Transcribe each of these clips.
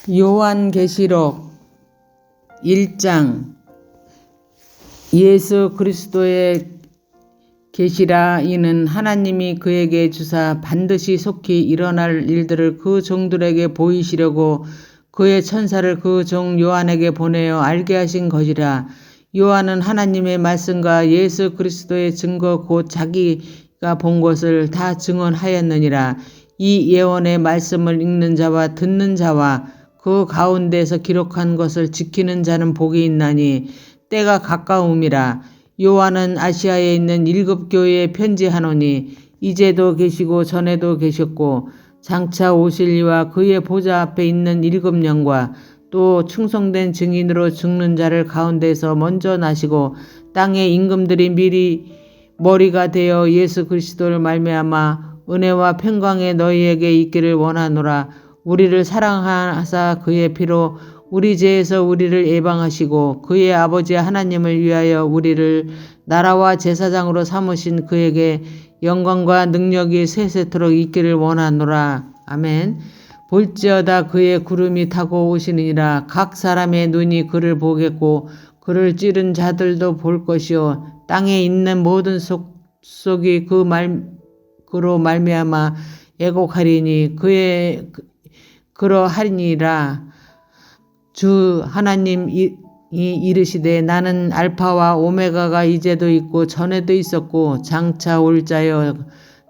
요한계시록 1장. 예수 그리스도의 계시라. 이는 하나님이 그에게 주사 반드시 속히 일어날 일들을 그 종들에게 보이시려고 그의 천사를 그 종 요한에게 보내어 알게 하신 것이라. 요한은 하나님의 말씀과 예수 그리스도의 증거 곧 자기가 본 것을 다 증언하였느니라. 이 예언의 말씀을 읽는 자와 듣는 자와 그 가운데서 기록한 것을 지키는 자는 복이 있나니 때가 가까움이라. 요한은 아시아에 있는 7 교회에 편지하노니 이제도 계시고 전에도 계셨고 장차 오실 이와 그의 보좌 앞에 있는 7 영과 또 충성된 증인으로 죽는 자를 가운데서 먼저 나시고 땅의 임금들이 미리 머리가 되어 예수 그리스도를 말미암아 은혜와 평강에 너희에게 있기를 원하노라. 우리를 사랑하사 그의 피로 우리 죄에서 우리를 예방하시고 그의 아버지 하나님을 위하여 우리를 나라와 제사장으로 삼으신 그에게 영광과 능력이 세세토록 있기를 원하노라. 아멘. 볼지어다 그의 구름이 타고 오시느니라. 각 사람의 눈이 그를 보겠고 그를 찌른 자들도 볼 것이요 땅에 있는 모든 속이 그로 말미암아 애곡하리니 그러하리니라. 주 하나님이 이르시되 나는 알파와 오메가가 이제도 있고 전에도 있었고 장차 올 자여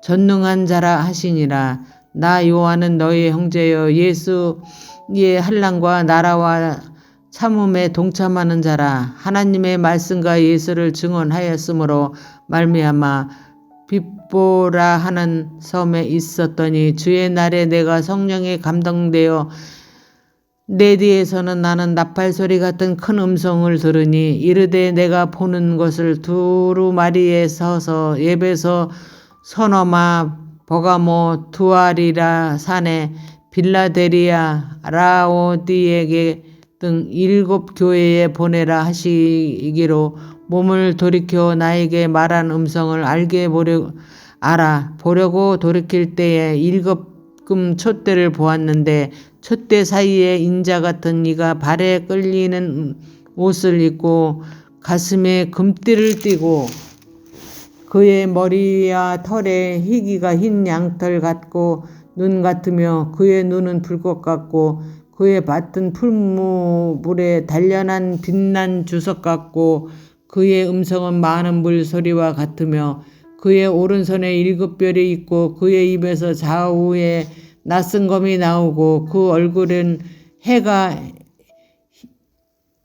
전능한 자라 하시니라. 나 요한은 너희의 형제여 예수의 환난과 나라와 참음에 동참하는 자라. 하나님의 말씀과 예수를 증언하였으므로 말미암아 빗보라 하는 섬에 있었더니 주의 날에 내가 성령에 감동되어 내 뒤에서는 나는 나팔 소리 같은 큰 음성을 들으니 이르되 내가 보는 것을 두루마리에 서서 예배소 소노마 버가모 두아리라 산에 빌라델리아 라오디에게 등 7 교회에 보내라 하시기로 몸을 돌이켜 나에게 말한 음성을 보려고 돌이킬 때에 7금 촛대를 보았는데 촛대 사이에 인자 같은 이가 발에 끌리는 옷을 입고 가슴에 금띠를 띠고 그의 머리와 털에 희기가 흰 양털 같고 눈 같으며 그의 눈은 불꽃 같고 그의 밭은 풀무불에 단련한 빛난 주석 같고 그의 음성은 많은 물 소리와 같으며 그의 오른손에 7 별이 있고 그의 입에서 좌우에 낯선 검이 나오고 그 얼굴은 해가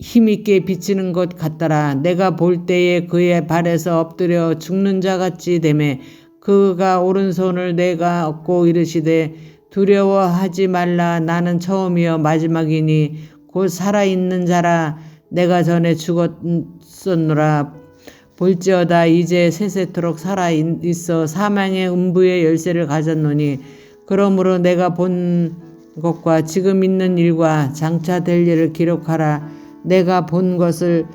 힘있게 비치는 것 같더라. 내가 볼 때에 그의 발에서 엎드려 죽는 자 같이 되매 그가 오른손을 내가 얻고 이르시되 두려워하지 말라. 나는 처음이요 마지막이니 곧 살아있는 자라. 내가 전에 죽었었노라. 볼지어다 이제 세세토록 살아있어 사망의 음부의 열쇠를 가졌노니 그러므로 내가 본 것과 지금 있는 일과 장차 될 일을 기록하라. 내가 본 것은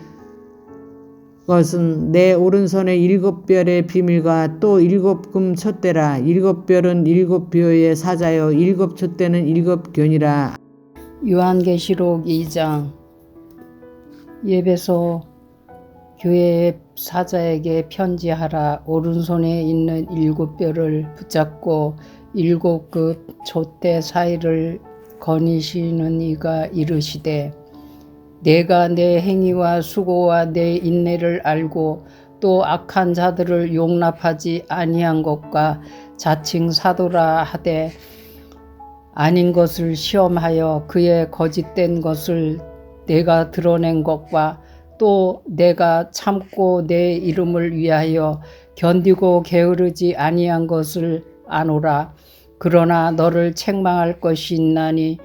내 오른손의 7 별의 비밀과 또 7금 촛대라. 7 별은 7 교회의 사자요 7 촛대는 7 교니라. 요한계시록 2장. 예배소 교회의 사자에게 편지하라. 오른손에 있는 7 별을 붙잡고 7급 촛대 사이를 거니시는 이가 이르시되 내가 내 행위와 수고와 내 인내를 알고 또 악한 자들을 용납하지 아니한 것과 자칭 사도라 하되 아닌 것을 시험하여 그의 거짓된 것을 내가 드러낸 것과 또 내가 참고 내 이름을 위하여 견디고 게으르지 아니한 것을 아노라. 그러나 너를 책망할 것이 있나니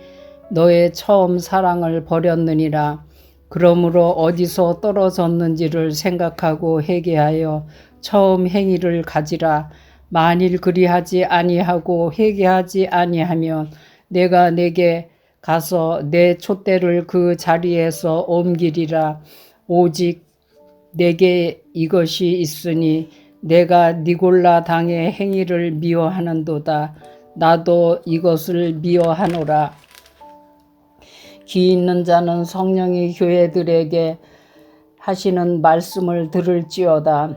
너의 처음 사랑을 버렸느니라. 그러므로 어디서 떨어졌는지를 생각하고 회개하여 처음 행위를 가지라. 만일 그리하지 아니하고 회개하지 아니하면 내가 내게 가서 내 촛대를 그 자리에서 옮기리라. 오직 내게 이것이 있으니 내가 니골라 당의 행위를 미워하는도다. 나도 이것을 미워하노라. 귀 있는 자는 성령이 교회들에게 하시는 말씀을 들을지어다.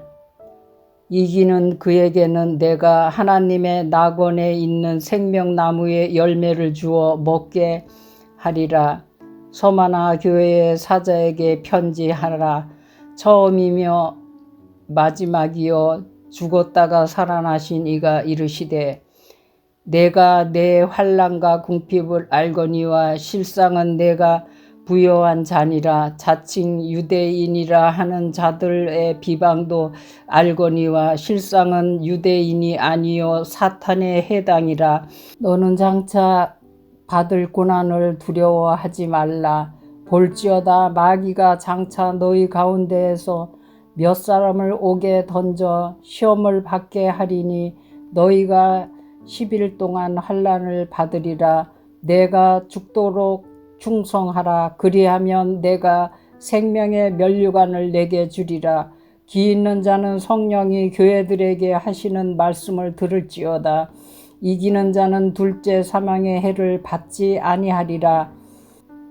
이기는 그에게는 내가 하나님의 낙원에 있는 생명나무의 열매를 주어 먹게 하리라. 서마나 교회의 사자에게 편지하라. 처음이며 마지막이요 죽었다가 살아나신 이가 이르시되 내가 내 환난과 궁핍을 알거니와 실상은 내가 부요한 자니라. 자칭 유대인이라 하는 자들의 비방도 알거니와 실상은 유대인이 아니요 사탄의 해당이라. 너는 장차 받을 고난을 두려워하지 말라. 볼지어다 마귀가 장차 너희 가운데에서 몇 사람을 옥에 던져 시험을 받게 하리니 너희가 10일 동안 환난을 받으리라. 내가 죽도록 충성하라. 그리하면 내가 생명의 면류관을 내게 주리라. 귀 있는 자는 성령이 교회들에게 하시는 말씀을 들을지어다. 이기는 자는 둘째 사망의 해를 받지 아니하리라.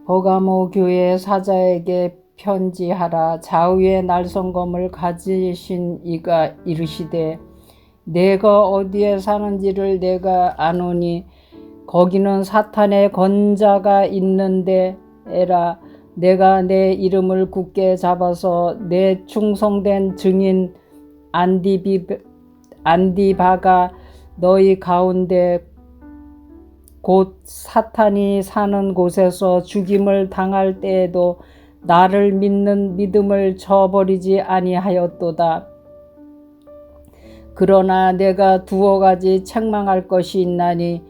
버가모 교회 사자에게 편지하라. 좌우의 날성검을 가지신 이가 이르시되 내가 어디에 사는지를 내가 아노니 거기는 사탄의 건자가 있는데 에라. 내가 내 이름을 굳게 잡아서 내 충성된 증인 안디바가 너희 가운데 곧 사탄이 사는 곳에서 죽임을 당할 때에도 나를 믿는 믿음을 저버리지 아니하였도다. 그러나 내가 두어 가지 책망할 것이 있나니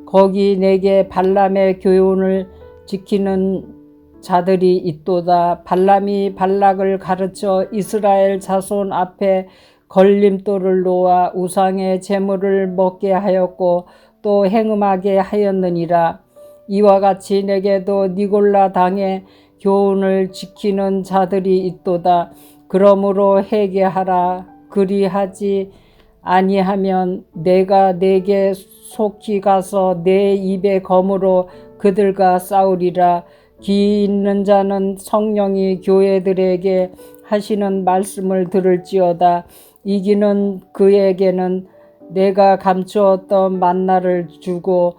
거기 내게 발람의 교훈을 지키는 자들이 있도다. 발람이 발락을 가르쳐 이스라엘 자손 앞에 걸림돌을 놓아 우상의 제물을 먹게 하였고 또 행음하게 하였느니라. 이와 같이 내게도 니골라 당의 교훈을 지키는 자들이 있도다. 그러므로 회개하라. 그리하지 아니하면 내가 내게 속히 가서 내 입의 검으로 그들과 싸우리라. 귀 있는 자는 성령이 교회들에게 하시는 말씀을 들을지어다. 이기는 그에게는 내가 감추었던 만나를 주고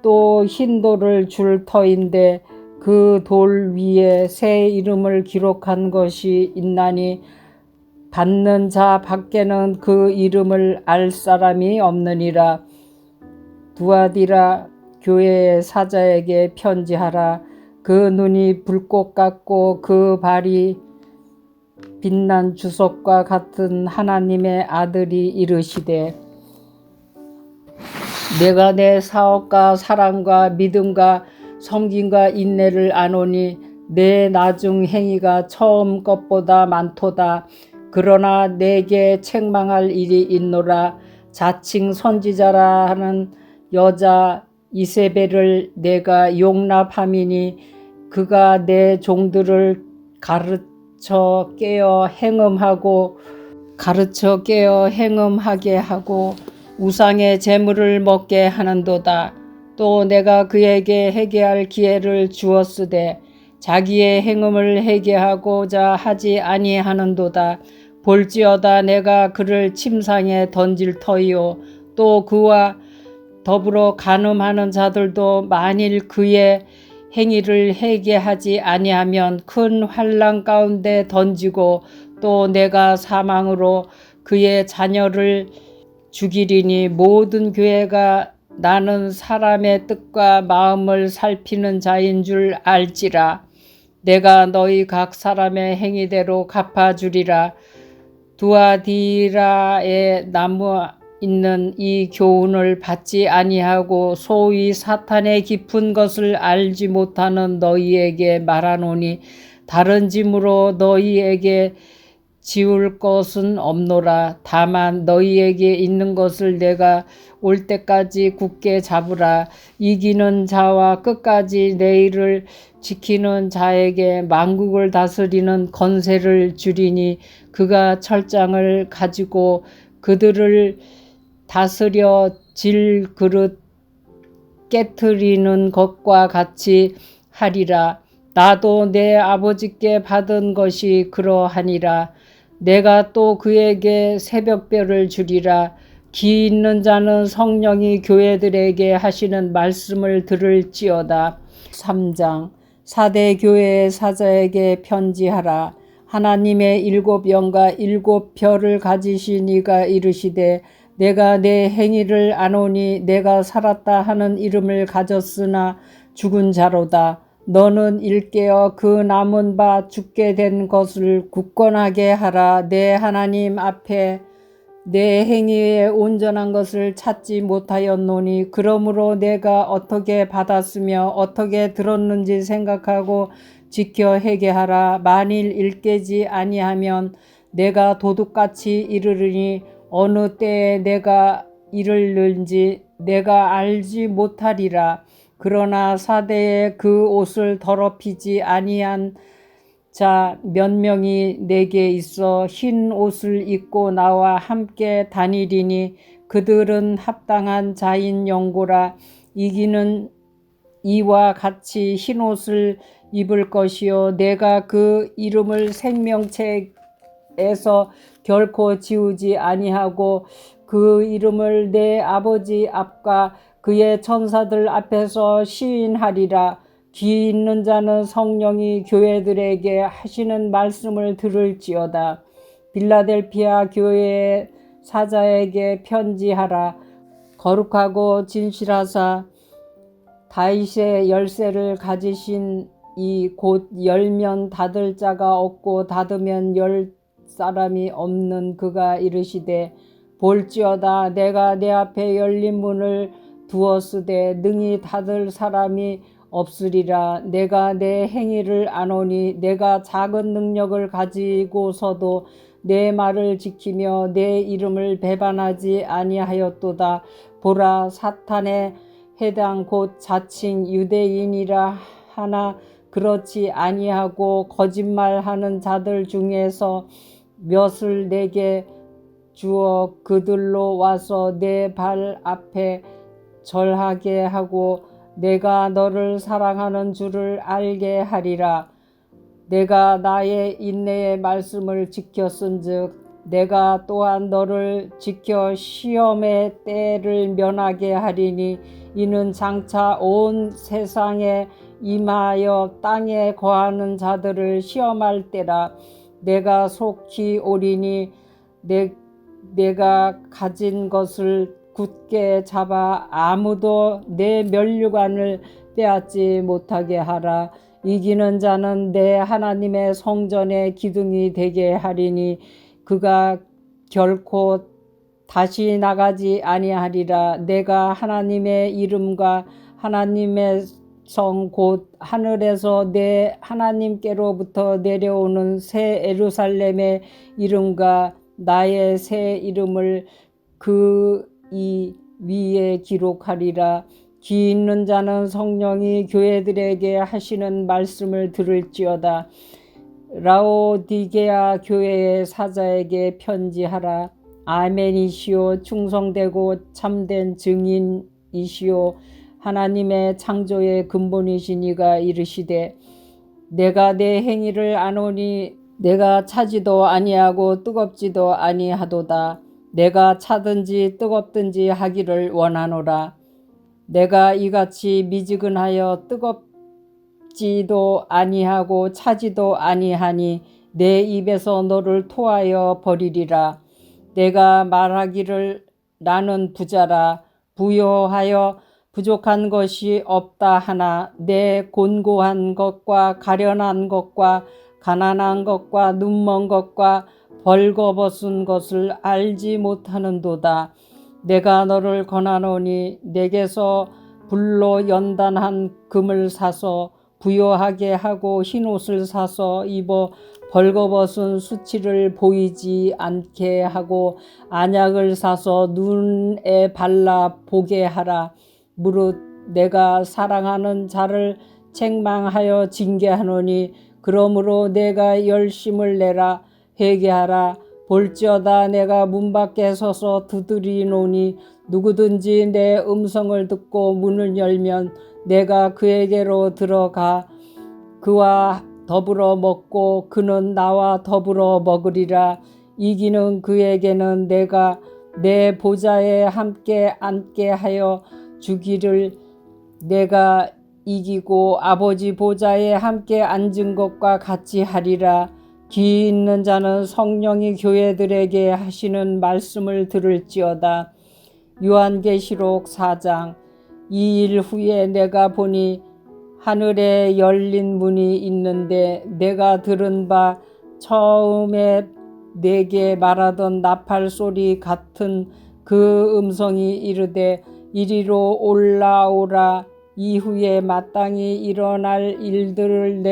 또 흰 돌을 줄 터인데 그 돌 위에 새 이름을 기록한 것이 있나니 받는 자 밖에는 그 이름을 알 사람이 없느니라. 두아디라 교회의 사자에게 편지하라. 그 눈이 불꽃 같고 그 발이 빛난 주석과 같은 하나님의 아들이 이르시되 내가 내 사업과 사랑과 믿음과 섬김과 인내를 아노니 내 나중 행위가 처음 것보다 많도다. 그러나 내게 책망할 일이 있노라. 자칭 선지자라 하는 여자 이세벨을 내가 용납함이니 그가 내 종들을 가르쳐 깨어 행음하게 하고 우상의 제물을 먹게 하는도다. 또 내가 그에게 회개할 기회를 주었으되 자기의 행음을 회개하고자 하지 아니하는도다. 볼지어다 내가 그를 침상에 던질 터이요 또 그와 더불어 간음하는 자들도 만일 그의 행위를 회개하지 아니하면 큰 환난 가운데 던지고 또 내가 사망으로 그의 자녀를 죽이리니 모든 교회가 나는 사람의 뜻과 마음을 살피는 자인 줄 알지라. 내가 너희 각 사람의 행위대로 갚아주리라. 두아디라에 남아 있는 이 교훈을 받지 아니하고 소위 사탄의 깊은 것을 알지 못하는 너희에게 말하노니 다른 짐으로 너희에게 지울 것은 없노라. 다만 너희에게 있는 것을 내가 올 때까지 굳게 잡으라. 이기는 자와 끝까지 내 일을 지키는 자에게 만국을 다스리는 권세를 주리니 그가 철장을 가지고 그들을 다스려 질그릇 깨트리는 것과 같이 하리라. 나도 내 아버지께 받은 것이 그러하니라. 내가 또 그에게 새벽별을 주리라. 기 있는 자는 성령이 교회들에게 하시는 말씀을 들을지어다. 3장. 사대 교회의 사자에게 편지하라. 하나님의 7영과 7별을 가지신 이가 이르시되 내가 내 행위를 아노니 내가 살았다 하는 이름을 가졌으나 죽은 자로다. 너는 일깨어 그 남은 바 죽게 된 것을 굳건하게 하라. 내 하나님 앞에 내 행위에 온전한 것을 찾지 못하였노니 그러므로 내가 어떻게 받았으며 어떻게 들었는지 생각하고 지켜 회개하라. 만일 일깨지 아니하면 내가 도둑같이 이르르니 어느 때에 내가 이르는지 내가 알지 못하리라. 그러나 사대에 그 옷을 더럽히지 아니한 자 몇 명이 내게 있어 흰 옷을 입고 나와 함께 다니리니 그들은 합당한 자인 영고라. 이기는 이와 같이 흰 옷을 입을 것이요 내가 그 이름을 생명책에서 결코 지우지 아니하고 그 이름을 내 아버지 앞과 그의 천사들 앞에서 시인하리라. 귀 있는 자는 성령이 교회들에게 하시는 말씀을 들을지어다. 빌라델피아 교회의 사자에게 편지하라. 거룩하고 진실하사 다윗의 열쇠를 가지신 이 곧 열면 닫을 자가 없고 닫으면 열 사람이 없는 그가 이르시되 볼지어다 내가 내 앞에 열린 문을 두었으되 능히 닫을 사람이 없으리라. 내가 내 행위를 아노니 내가 작은 능력을 가지고서도 내 말을 지키며 내 이름을 배반하지 아니하였도다. 보라 사탄의 해당 곧 자칭 유대인이라 하나 그렇지 아니하고 거짓말하는 자들 중에서 몇을 내게 주어 그들로 와서 내 발 앞에 절하게 하고 내가 너를 사랑하는 줄을 알게 하리라. 내가 나의 인내의 말씀을 지켰은즉 내가 또한 너를 지켜 시험의 때를 면하게 하리니 이는 장차 온 세상에 임하여 땅에 거하는 자들을 시험할 때라. 내가 속히 오리니 내가 가진 것을 굳게 잡아 아무도 내 면류관을 빼앗지 못하게 하라. 이기는 자는 내 하나님의 성전의 기둥이 되게 하리니 그가 결코 다시 나가지 아니하리라. 내가 하나님의 이름과 하나님의 성 곧 하늘에서 내 하나님께로부터 내려오는 새 예루살렘의 이름과 나의 새 이름을 그 이 위에 기록하리라. 귀 있는 자는 성령이 교회들에게 하시는 말씀을 들을지어다. 라오디게아 교회의 사자에게 편지하라. 아멘이시오 충성되고 참된 증인이시오 하나님의 창조의 근본이신 이가 이르시되 내가 내 행위를 아노니 내가 차지도 아니하고 뜨겁지도 아니하도다. 내가 차든지 뜨겁든지 하기를 원하노라. 내가 이같이 미지근하여 뜨겁지도 아니하고 차지도 아니하니 내 입에서 너를 토하여 버리리라. 내가 말하기를 나는 부자라 부요하여 부족한 것이 없다 하나 내 곤고한 것과 가련한 것과 가난한 것과 눈먼 것과 벌거벗은 것을 알지 못하는도다. 내가 너를 권하노니 내게서 불로 연단한 금을 사서 부요하게 하고 흰옷을 사서 입어 벌거벗은 수치를 보이지 않게 하고 안약을 사서 눈에 발라 보게 하라. 무릇 내가 사랑하는 자를 책망하여 징계하노니 그러므로 내가 열심을 내라. 회개하라. 볼지어다 내가 문 밖에 서서 두드리노니 누구든지 내 음성을 듣고 문을 열면 내가 그에게로 들어가 그와 더불어 먹고 그는 나와 더불어 먹으리라. 이기는 그에게는 내가 내 보좌에 함께 앉게 하여 주기를. 내가 이기고 아버지 보좌에 함께 앉은 것과 같이 하리라. 귀 있는 자는 성령이 교회들에게 하시는 말씀을 들을지어다. 요한계시록 4장. 이 일 후에 내가 보니 하늘에 열린 문이 있는데 내가 들은 바 처음에 내게 말하던 나팔 소리 같은 그 음성이 이르되 이리로 올라오라. 이후에 마땅히 일어날 일들을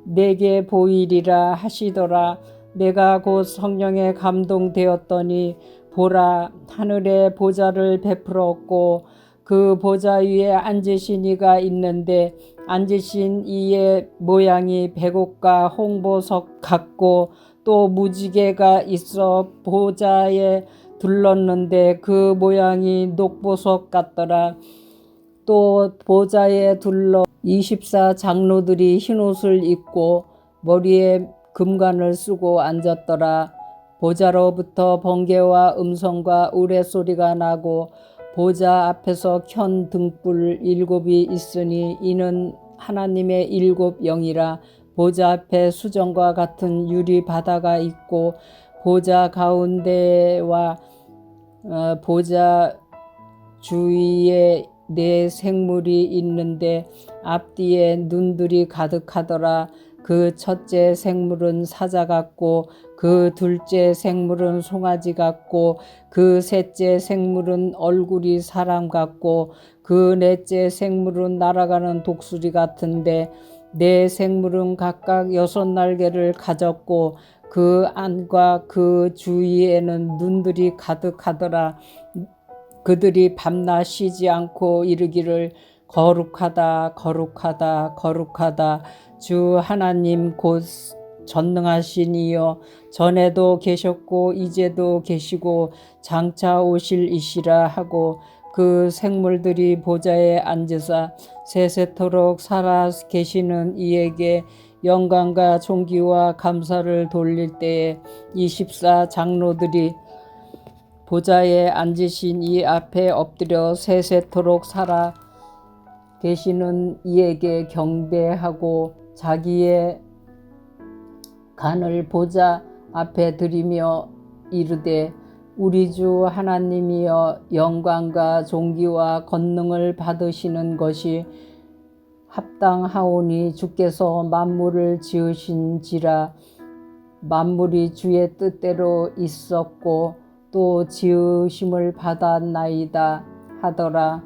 내게 보이리라 하시더라. 내가 곧 성령에 감동되었더니 보라, 하늘에 보좌를 베풀었고 그 보좌 위에 앉으신 이가 있는데 앉으신 이의 모양이 백옥과 홍보석 같고 또 무지개가 있어 보좌에 둘렀는데 그 모양이 녹보석 같더라. 또 보좌에 둘러 24 장로들이 흰옷을 입고 머리에 금관을 쓰고 앉았더라. 보좌로부터 번개와 음성과 우레소리가 나고 보좌 앞에서 켠 등불 7이 있으니 이는 하나님의 7 영이라. 보좌 앞에 수정과 같은 유리 바다가 있고 보좌 가운데와 보좌 주위에 4 생물이 있는데 앞뒤에 눈들이 가득하더라. 그 첫째 생물은 사자 같고 그 둘째 생물은 송아지 같고 그 셋째 생물은 얼굴이 사람 같고 그 넷째 생물은 날아가는 독수리 같은데 4 생물은 각각 6 날개를 가졌고 그 안과 그 주위에는 눈들이 가득하더라. 그들이 밤낮 쉬지 않고 이르기를 거룩하다 거룩하다 거룩하다 주 하나님 곧 전능하신 이여 전에도 계셨고 이제도 계시고 장차 오실 이시라 하고 그 생물들이 보좌에 앉으사 세세토록 살아 계시는 이에게 영광과 존귀와 감사를 돌릴 때에 24 장로들이 보좌에 앉으신 이 앞에 엎드려 세세토록 살아 계시는 이에게 경배하고 자기의 간을 보좌 앞에 드리며 이르되 우리 주 하나님이여 영광과 존귀와 권능을 받으시는 것이 합당하오니 주께서 만물을 지으신지라. 만물이 주의 뜻대로 있었고 또 지으심을 받았나이다 하더라.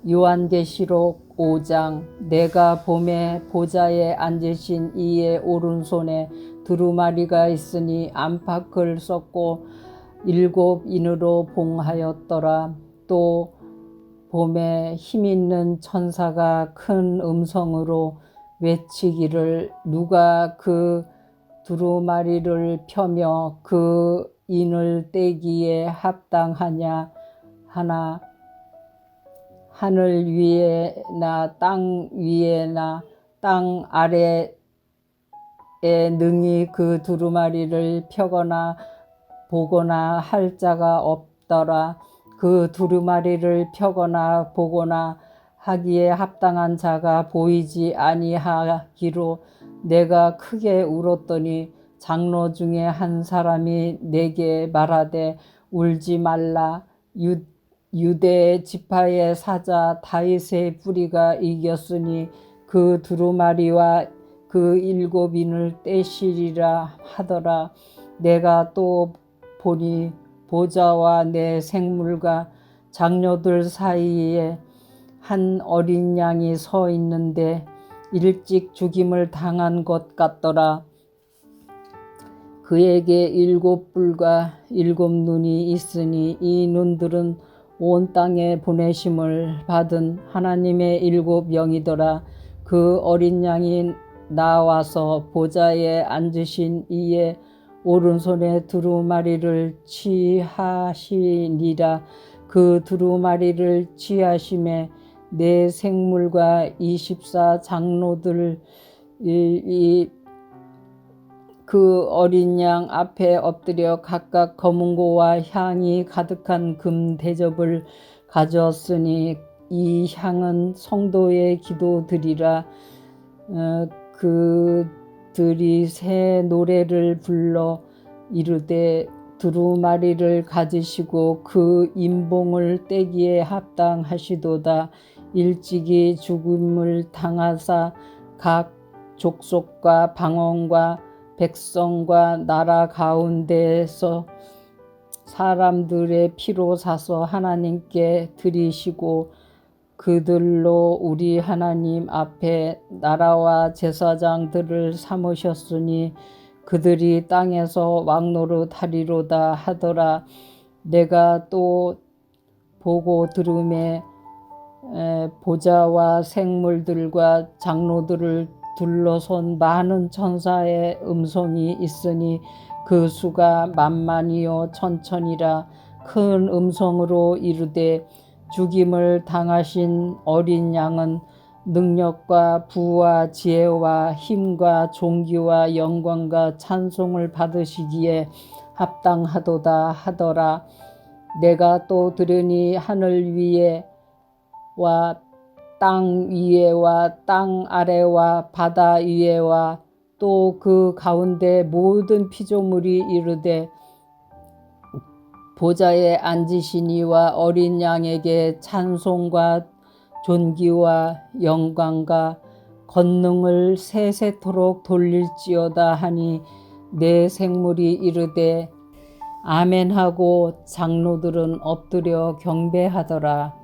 요한계시록 5장. 내가 봄에 보좌에 앉으신 이의 오른손에 두루마리가 있으니 안팎을 썼고 7 인으로 봉하였더라. 또 봄에 힘있는 천사가 큰 음성으로 외치기를 누가 그 두루마리를 펴며 그 인을 떼기에 합당하냐 하나 하늘 위에나 땅 위에나 땅 아래에 능히 그 두루마리를 펴거나 보거나 할 자가 없더라. 그 두루마리를 펴거나 보거나 하기에 합당한 자가 보이지 아니하기로 내가 크게 울었더니 장로 중에 한 사람이 내게 말하되 울지 말라. 유대 지파의 사자 다윗의 뿌리가 이겼으니 그 두루마리와 그 7 인을 떼시리라 하더라. 내가 또 보니 보좌와 내 생물과 장로들 사이에 한 어린 양이 서 있는데 일찍 죽임을 당한 것 같더라. 그에게 7 뿔과 7 눈이 있으니 이 눈들은 온 땅에 보내심을 받은 하나님의 7 영이더라. 그 어린 양이 나와서 보좌에 앉으신 이의 오른손에 두루마리를 취하시니라. 그 두루마리를 취하심에 내 생물과 24 장로들 그 어린 양 앞에 엎드려 각각 검은고와 향이 가득한 금 대접을 가져왔으니 이 향은 성도의 기도드리라. 그들이 새 노래를 불러 이르되 두루마리를 가지시고 그 임봉을 떼기에 합당하시도다. 일찍이 죽음을 당하사 각 족속과 방언과 백성과 나라 가운데서 사람들의 피로 사서 하나님께 드리시고 그들로 우리 하나님 앞에 나라와 제사장들을 삼으셨으니 그들이 땅에서 왕노릇하리로다 하더라. 내가 또 보고 들음에 보좌와 생물들과 장로들을 둘러선 많은 천사의 음성이 있으니 그 수가 만만이요 천천이라. 큰 음성으로 이르되 죽임을 당하신 어린 양은 능력과 부와 지혜와 힘과 존귀와 영광과 찬송을 받으시기에 합당하도다 하더라. 내가 또 들으니 하늘 위에와 땅 위에와 땅 아래와 바다 위에와 또 그 가운데 모든 피조물이 이르되 보좌에 앉으신 이와 어린 양에게 찬송과 존귀와 영광과 권능을 세세토록 돌릴지어다 하니 내 생물이 이르되 아멘하고 장로들은 엎드려 경배하더라.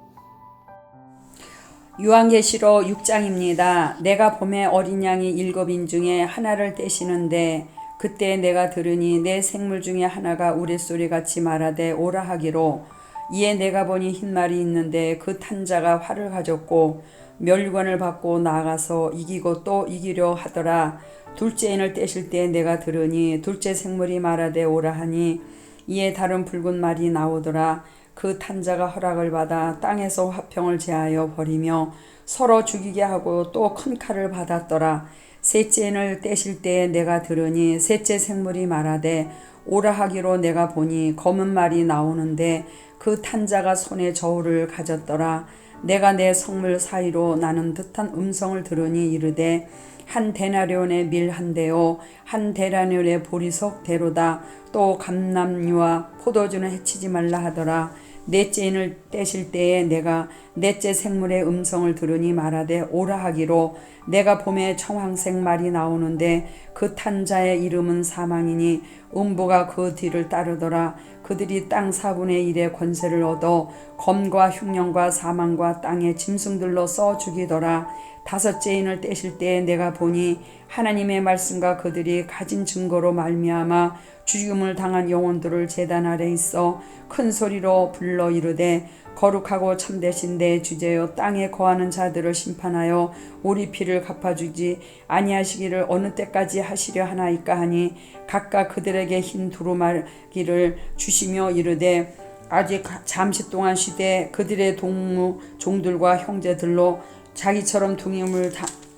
요한계시록 6장입니다. 내가 봄에 어린 양이 7인 중에 하나를 떼시는데 그때 내가 들으니 내 생물 중에 하나가 우레소리같이 말하되 오라 하기로. 이에 내가 보니 흰말이 있는데 그 탄자가 활을 가졌고 멸관을 받고 나아가서 이기고 또 이기려 하더라. 둘째 인을 떼실 때 내가 들으니 둘째 생물이 말하되 오라 하니 이에 다른 붉은 말이 나오더라. 그 탄자가 허락을 받아 땅에서 화평을 제하여 버리며 서로 죽이게 하고 또 큰 칼을 받았더라. 셋째 인을 떼실 때에 내가 들으니 셋째 생물이 말하되 오라 하기로. 내가 보니 검은 말이 나오는데 그 탄자가 손에 저울을 가졌더라. 내가 내 성물 사이로 나는 듯한 음성을 들으니 이르되 한 데나리온의 밀 한 대요 한 데나리온의 보리석 대로다. 또 감람류와 포도주는 해치지 말라 하더라. 넷째 인을 떼실 때에 내가 넷째 생물의 음성을 들으니 말하되 오라 하기로. 내가 봄에 청황색 말이 나오는데 그 탄자의 이름은 사망이니 음부가 그 뒤를 따르더라. 그들이 땅 4분의 1의 권세를 얻어 검과 흉령과 사망과 땅의 짐승들로 써 죽이더라. 다섯째 인을 떼실 때에 내가 보니 하나님의 말씀과 그들이 가진 증거로 말미암아 죽임을 당한 영혼들을 제단 아래 있어 큰 소리로 불러 이르되 거룩하고 참되신 내 주제여 땅에 거하는 자들을 심판하여 우리 피를 갚아주지 아니하시기를 어느 때까지 하시려 하나이까 하니 각각 그들에게 흰 두루마기를 주시며 이르되 아직 잠시 동안 쉬되 그들의 동무 종들과 형제들로 자기처럼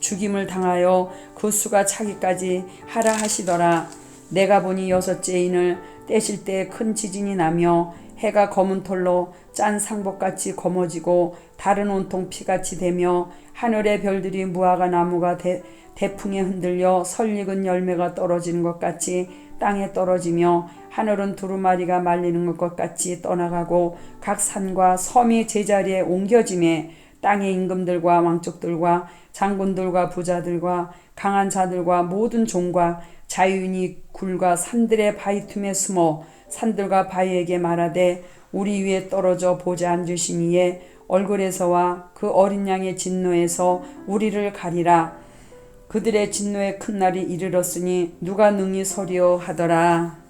죽임을 당하여 그 수가 차기까지 하라 하시더라. 내가 보니 여섯째 인을 떼실 때 큰 지진이 나며 해가 검은 털로 짠 상복같이 검어지고 달은 온통 피같이 되며 하늘의 별들이 무화과 나무가 대풍에 흔들려 설익은 열매가 떨어지는 것 같이 땅에 떨어지며 하늘은 두루마리가 말리는 것 같이 떠나가고 각 산과 섬이 제자리에 옮겨짐에 땅의 임금들과 왕족들과 장군들과 부자들과 강한 자들과 모든 종과 자유인이 굴과 산들의 바위 틈에 숨어 산들과 바위에게 말하되 우리 위에 떨어져 보좌 앉으신 이의 얼굴에서와 그 어린 양의 진노에서 우리를 가리라. 그들의 진노의 큰 날이 이르렀으니 누가 능히 서리요 하더라.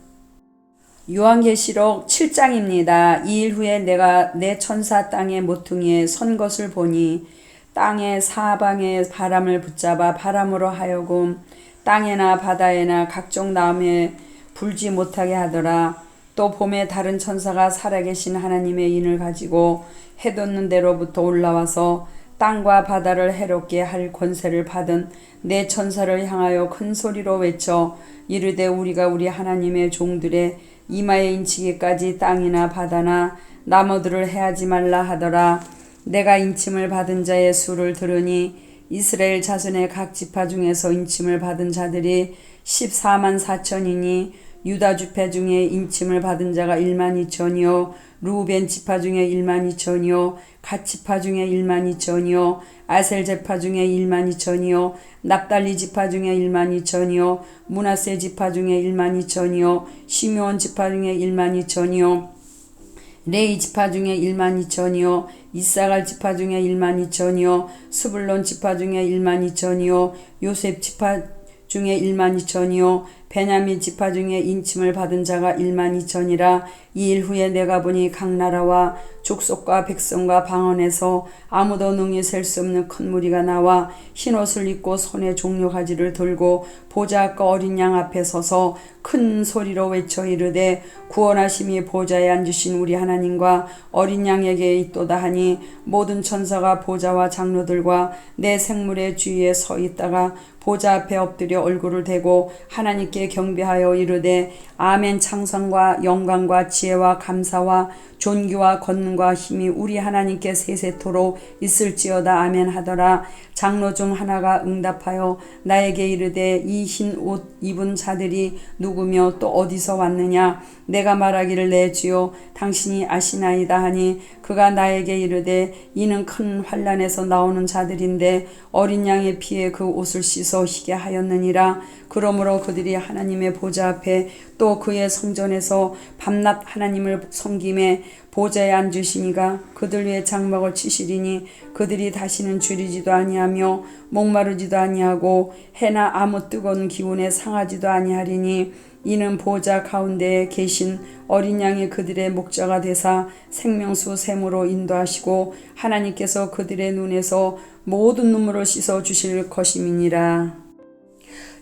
요한계시록 7장입니다. 이 일 후에 내가 내 천사 땅의 모퉁이에 선 것을 보니 땅의 사방에 바람을 붙잡아 바람으로 하여금 땅에나 바다에나 각종 나무에 불지 못하게 하더라. 또 봄에 다른 천사가 살아계신 하나님의 인을 가지고 해 돋는 데로부터 올라와서 땅과 바다를 해롭게 할 권세를 받은 내 천사를 향하여 큰 소리로 외쳐 이르되 우리가 우리 하나님의 종들의 이마에 인치기까지 땅이나 바다나 나무들을 해하지 말라 하더라. 내가 인침을 받은 자의 수를 들으니 이스라엘 자손의 각 지파 중에서 인침을 받은 자들이 14만 4천이니 유다 지파 중에 인침을 받은 자가 1만 2천이요 루벤 지파 중에 1만 2천이요 갓 지파 중에 1만 2천이요 아셀 지파 중에 1만 2천이요 납달리 지파 중에 1만 2천이요 므낫세 지파 중에 1만 2천이요 시므온 지파 중에 1만 2천이요 레위 지파 중에 1만 2천이요 이사갈 지파 중에 1만 2천이요 스불론 지파 중에 1만 2천이요 요셉 지파 중에 1만 2천이요 베냐민 지파 중에 인침을 받은 자가 1만 2천이라. 이 일 후에 내가 보니 각 나라와 족속과 백성과 방언에서 아무도 능히 셀 수 없는 큰 무리가 나와 흰옷을 입고 손에 종려가지를 들고 보좌 앞과 어린 양 앞에 서서 큰 소리로 외쳐 이르되 구원하심이 보좌에 앉으신 우리 하나님과 어린 양에게 있도다 하니 모든 천사가 보좌와 장로들과 내 생물의 주위에 서 있다가 보좌 앞에 엎드려 얼굴을 대고 하나님께 경배하여 이르되 아멘. 창성과 영광과 지혜와 감사와 존귀와 권능과 힘이 우리 하나님께 세세토록 있을지어다. 아멘 하더라. 장로 중 하나가 응답하여 나에게 이르되 이 흰 옷 입은 자들이 누구며 또 어디서 왔느냐. 내가 말하기를 내 주여 당신이 아시나이다 하니 그가 나에게 이르되 이는 큰 환난에서 나오는 자들인데 어린 양의 피에 그 옷을 씻어 희게 하였느니라. 그러므로 그들이 하나님의 보좌 앞에 또 그의 성전에서 밤낮 하나님을 섬김에 보좌에 앉으시니가 그들 위에 장막을 치시리니 그들이 다시는 줄이지도 아니하며 목마르지도 아니하고 해나 아무 뜨거운 기운에 상하지도 아니하리니 이는 보좌 가운데에 계신 어린 양이 그들의 목자가 되사 생명수 샘으로 인도하시고 하나님께서 그들의 눈에서 모든 눈물을 씻어 주실 것임이니라.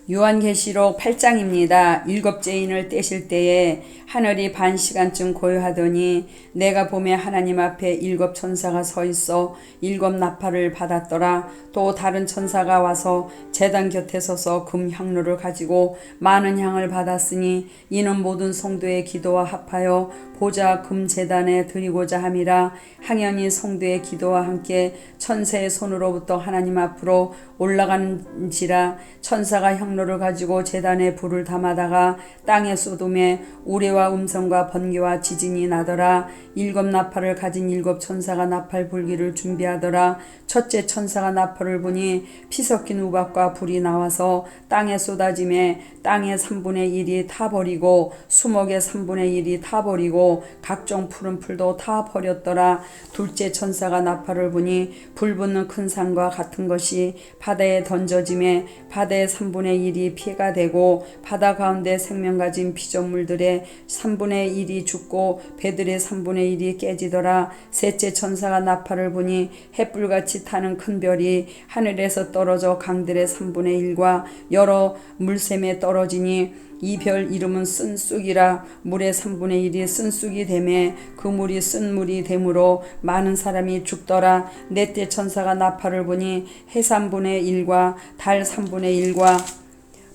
요한계시록 8장입니다. 일곱째 인을 떼실 때에 하늘이 반 시간쯤 고요하더니 내가 보매 하나님 앞에 일곱 천사가 서 있어 일곱 나팔을 받았더라. 또 다른 천사가 와서 제단 곁에 서서 금 향로를 가지고 많은 향을 받았으니 이는 모든 성도의 기도와 합하여 보좌 금 제단에 드리고자 함이라. 항연히 성도의 기도와 함께 천사의 손으로부터 하나님 앞으로 올라간지라. 천사가 향로를 가지고 제단에 불을 담아다가 땅에 쏟음에 우레와 음성과 번개와 지진이 나더라. 일곱 나팔을 가진 일곱 천사가 나팔 불기를 준비하더라. 첫째 천사가 나팔을 부니 피 섞인 우박과 불이 나와서 땅에 쏟아짐에 땅의 3분의 1이 타버리고 수목의 3분의 1이 타버리고 각종 푸른 풀도 타버렸더라. 둘째 천사가 나팔을 부니 불 붙는 큰 산과 같은 것이 바다에 던져짐에 바다의 3분의 1이 피가 되고 바다 가운데 생명 가진 피조물들의 3분의 1이 죽고 배들의 3분의 1이 깨지더라. 셋째 천사가 나팔을 부니 햇불같이 타는 큰 별이 하늘에서 떨어져 강들의 3분의 1과 여러 물샘에 떨어지니 이 별 이름은 쓴쑥이라. 물의 3분의 1이 쓴쑥이 되매 그 물이 쓴 물이 되므로 많은 사람이 죽더라. 넷째 천사가 나팔을 부니 해 3분의 1과 달 3분의 1과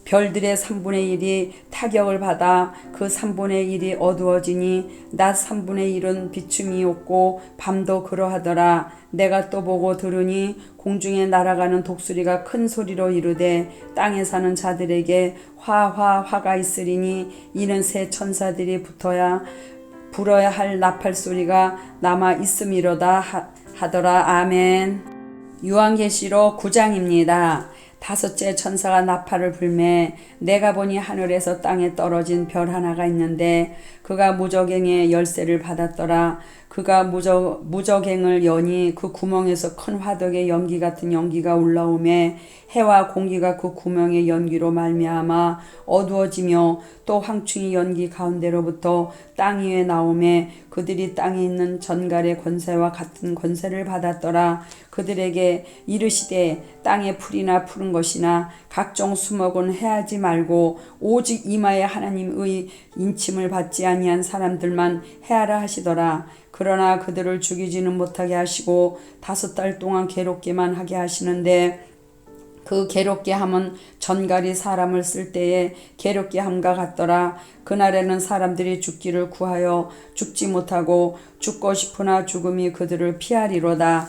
별들의 3분의 1이 타격을 받아 그 3분의 1이 어두워지니 낮 3분의 1은 비춤이 없고 밤도 그러하더라. 내가 또 보고 들으니 공중에 날아가는 독수리가 큰 소리로 이르되 땅에 사는 자들에게 화가 있으리니 이는 새 천사들이 불어야 할 나팔 소리가 남아 있음이로다 하더라. 아멘. 요한계시록 9장입니다. 다섯째 천사가 나팔을 불매 내가 보니 하늘에서 땅에 떨어진 별 하나가 있는데 그가 무저갱의 열쇠를 받았더라. 그가 무저갱을 여니 그 구멍에서 큰 화덕의 연기 같은 연기가 올라오매 해와 공기가 그 구멍의 연기로 말미암아 어두워지며 또 황충이 연기 가운데로부터 땅 위에 나오매 그들이 땅에 있는 전갈의 권세와 같은 권세를 받았더라. 그들에게 이르시되 땅의 풀이나 푸른 것이나 각종 수목은 해하지 말고 오직 이마에 하나님의 인침을 받지 아니한 사람들만 해하라 하시더라. 그러나 그들을 죽이지는 못하게 하시고 5달 동안 괴롭게만 하게 하시는데 그 괴롭게 함은 전갈이 사람을 쓸 때에 괴롭게 함과 같더라. 그날에는 사람들이 죽기를 구하여 죽지 못하고 죽고 싶으나 죽음이 그들을 피하리로다.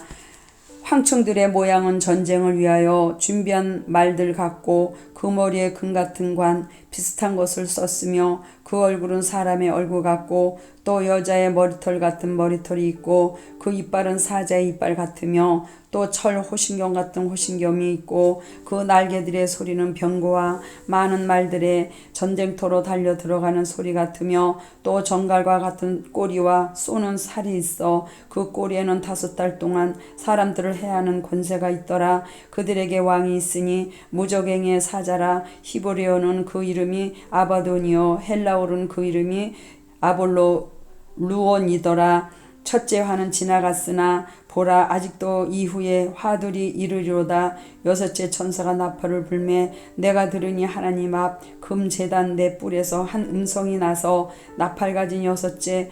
황충들의 모양은 전쟁을 위하여 준비한 말들 같고 그 머리에 금 같은 관 비슷한 것을 썼으며 그 얼굴은 사람의 얼굴 같고 또 여자의 머리털 같은 머리털이 있고 그 이빨은 사자의 이빨 같으며 또 철 호신경 같은 호신경이 있고 그 날개들의 소리는 병거와 많은 말들의 전쟁터로 달려 들어가는 소리 같으며 또 정갈과 같은 꼬리와 쏘는 살이 있어 그 꼬리에는 5달 동안 사람들을 해하는 권세가 있더라. 그들에게 왕이 있으니 무적행의 사자라. 히브리어는 그 이름이 아바돈이요 헬라어로는 그 이름이 아볼로 루온이더라. 첫째 화는 지나갔으나 보라 아직도 이후에 화들이 이르리로다. 6째 천사가 나팔을 불매 내가 들으니 하나님 앞 금제단 내 뿔에서 한 음성이 나서 나팔 가진 6째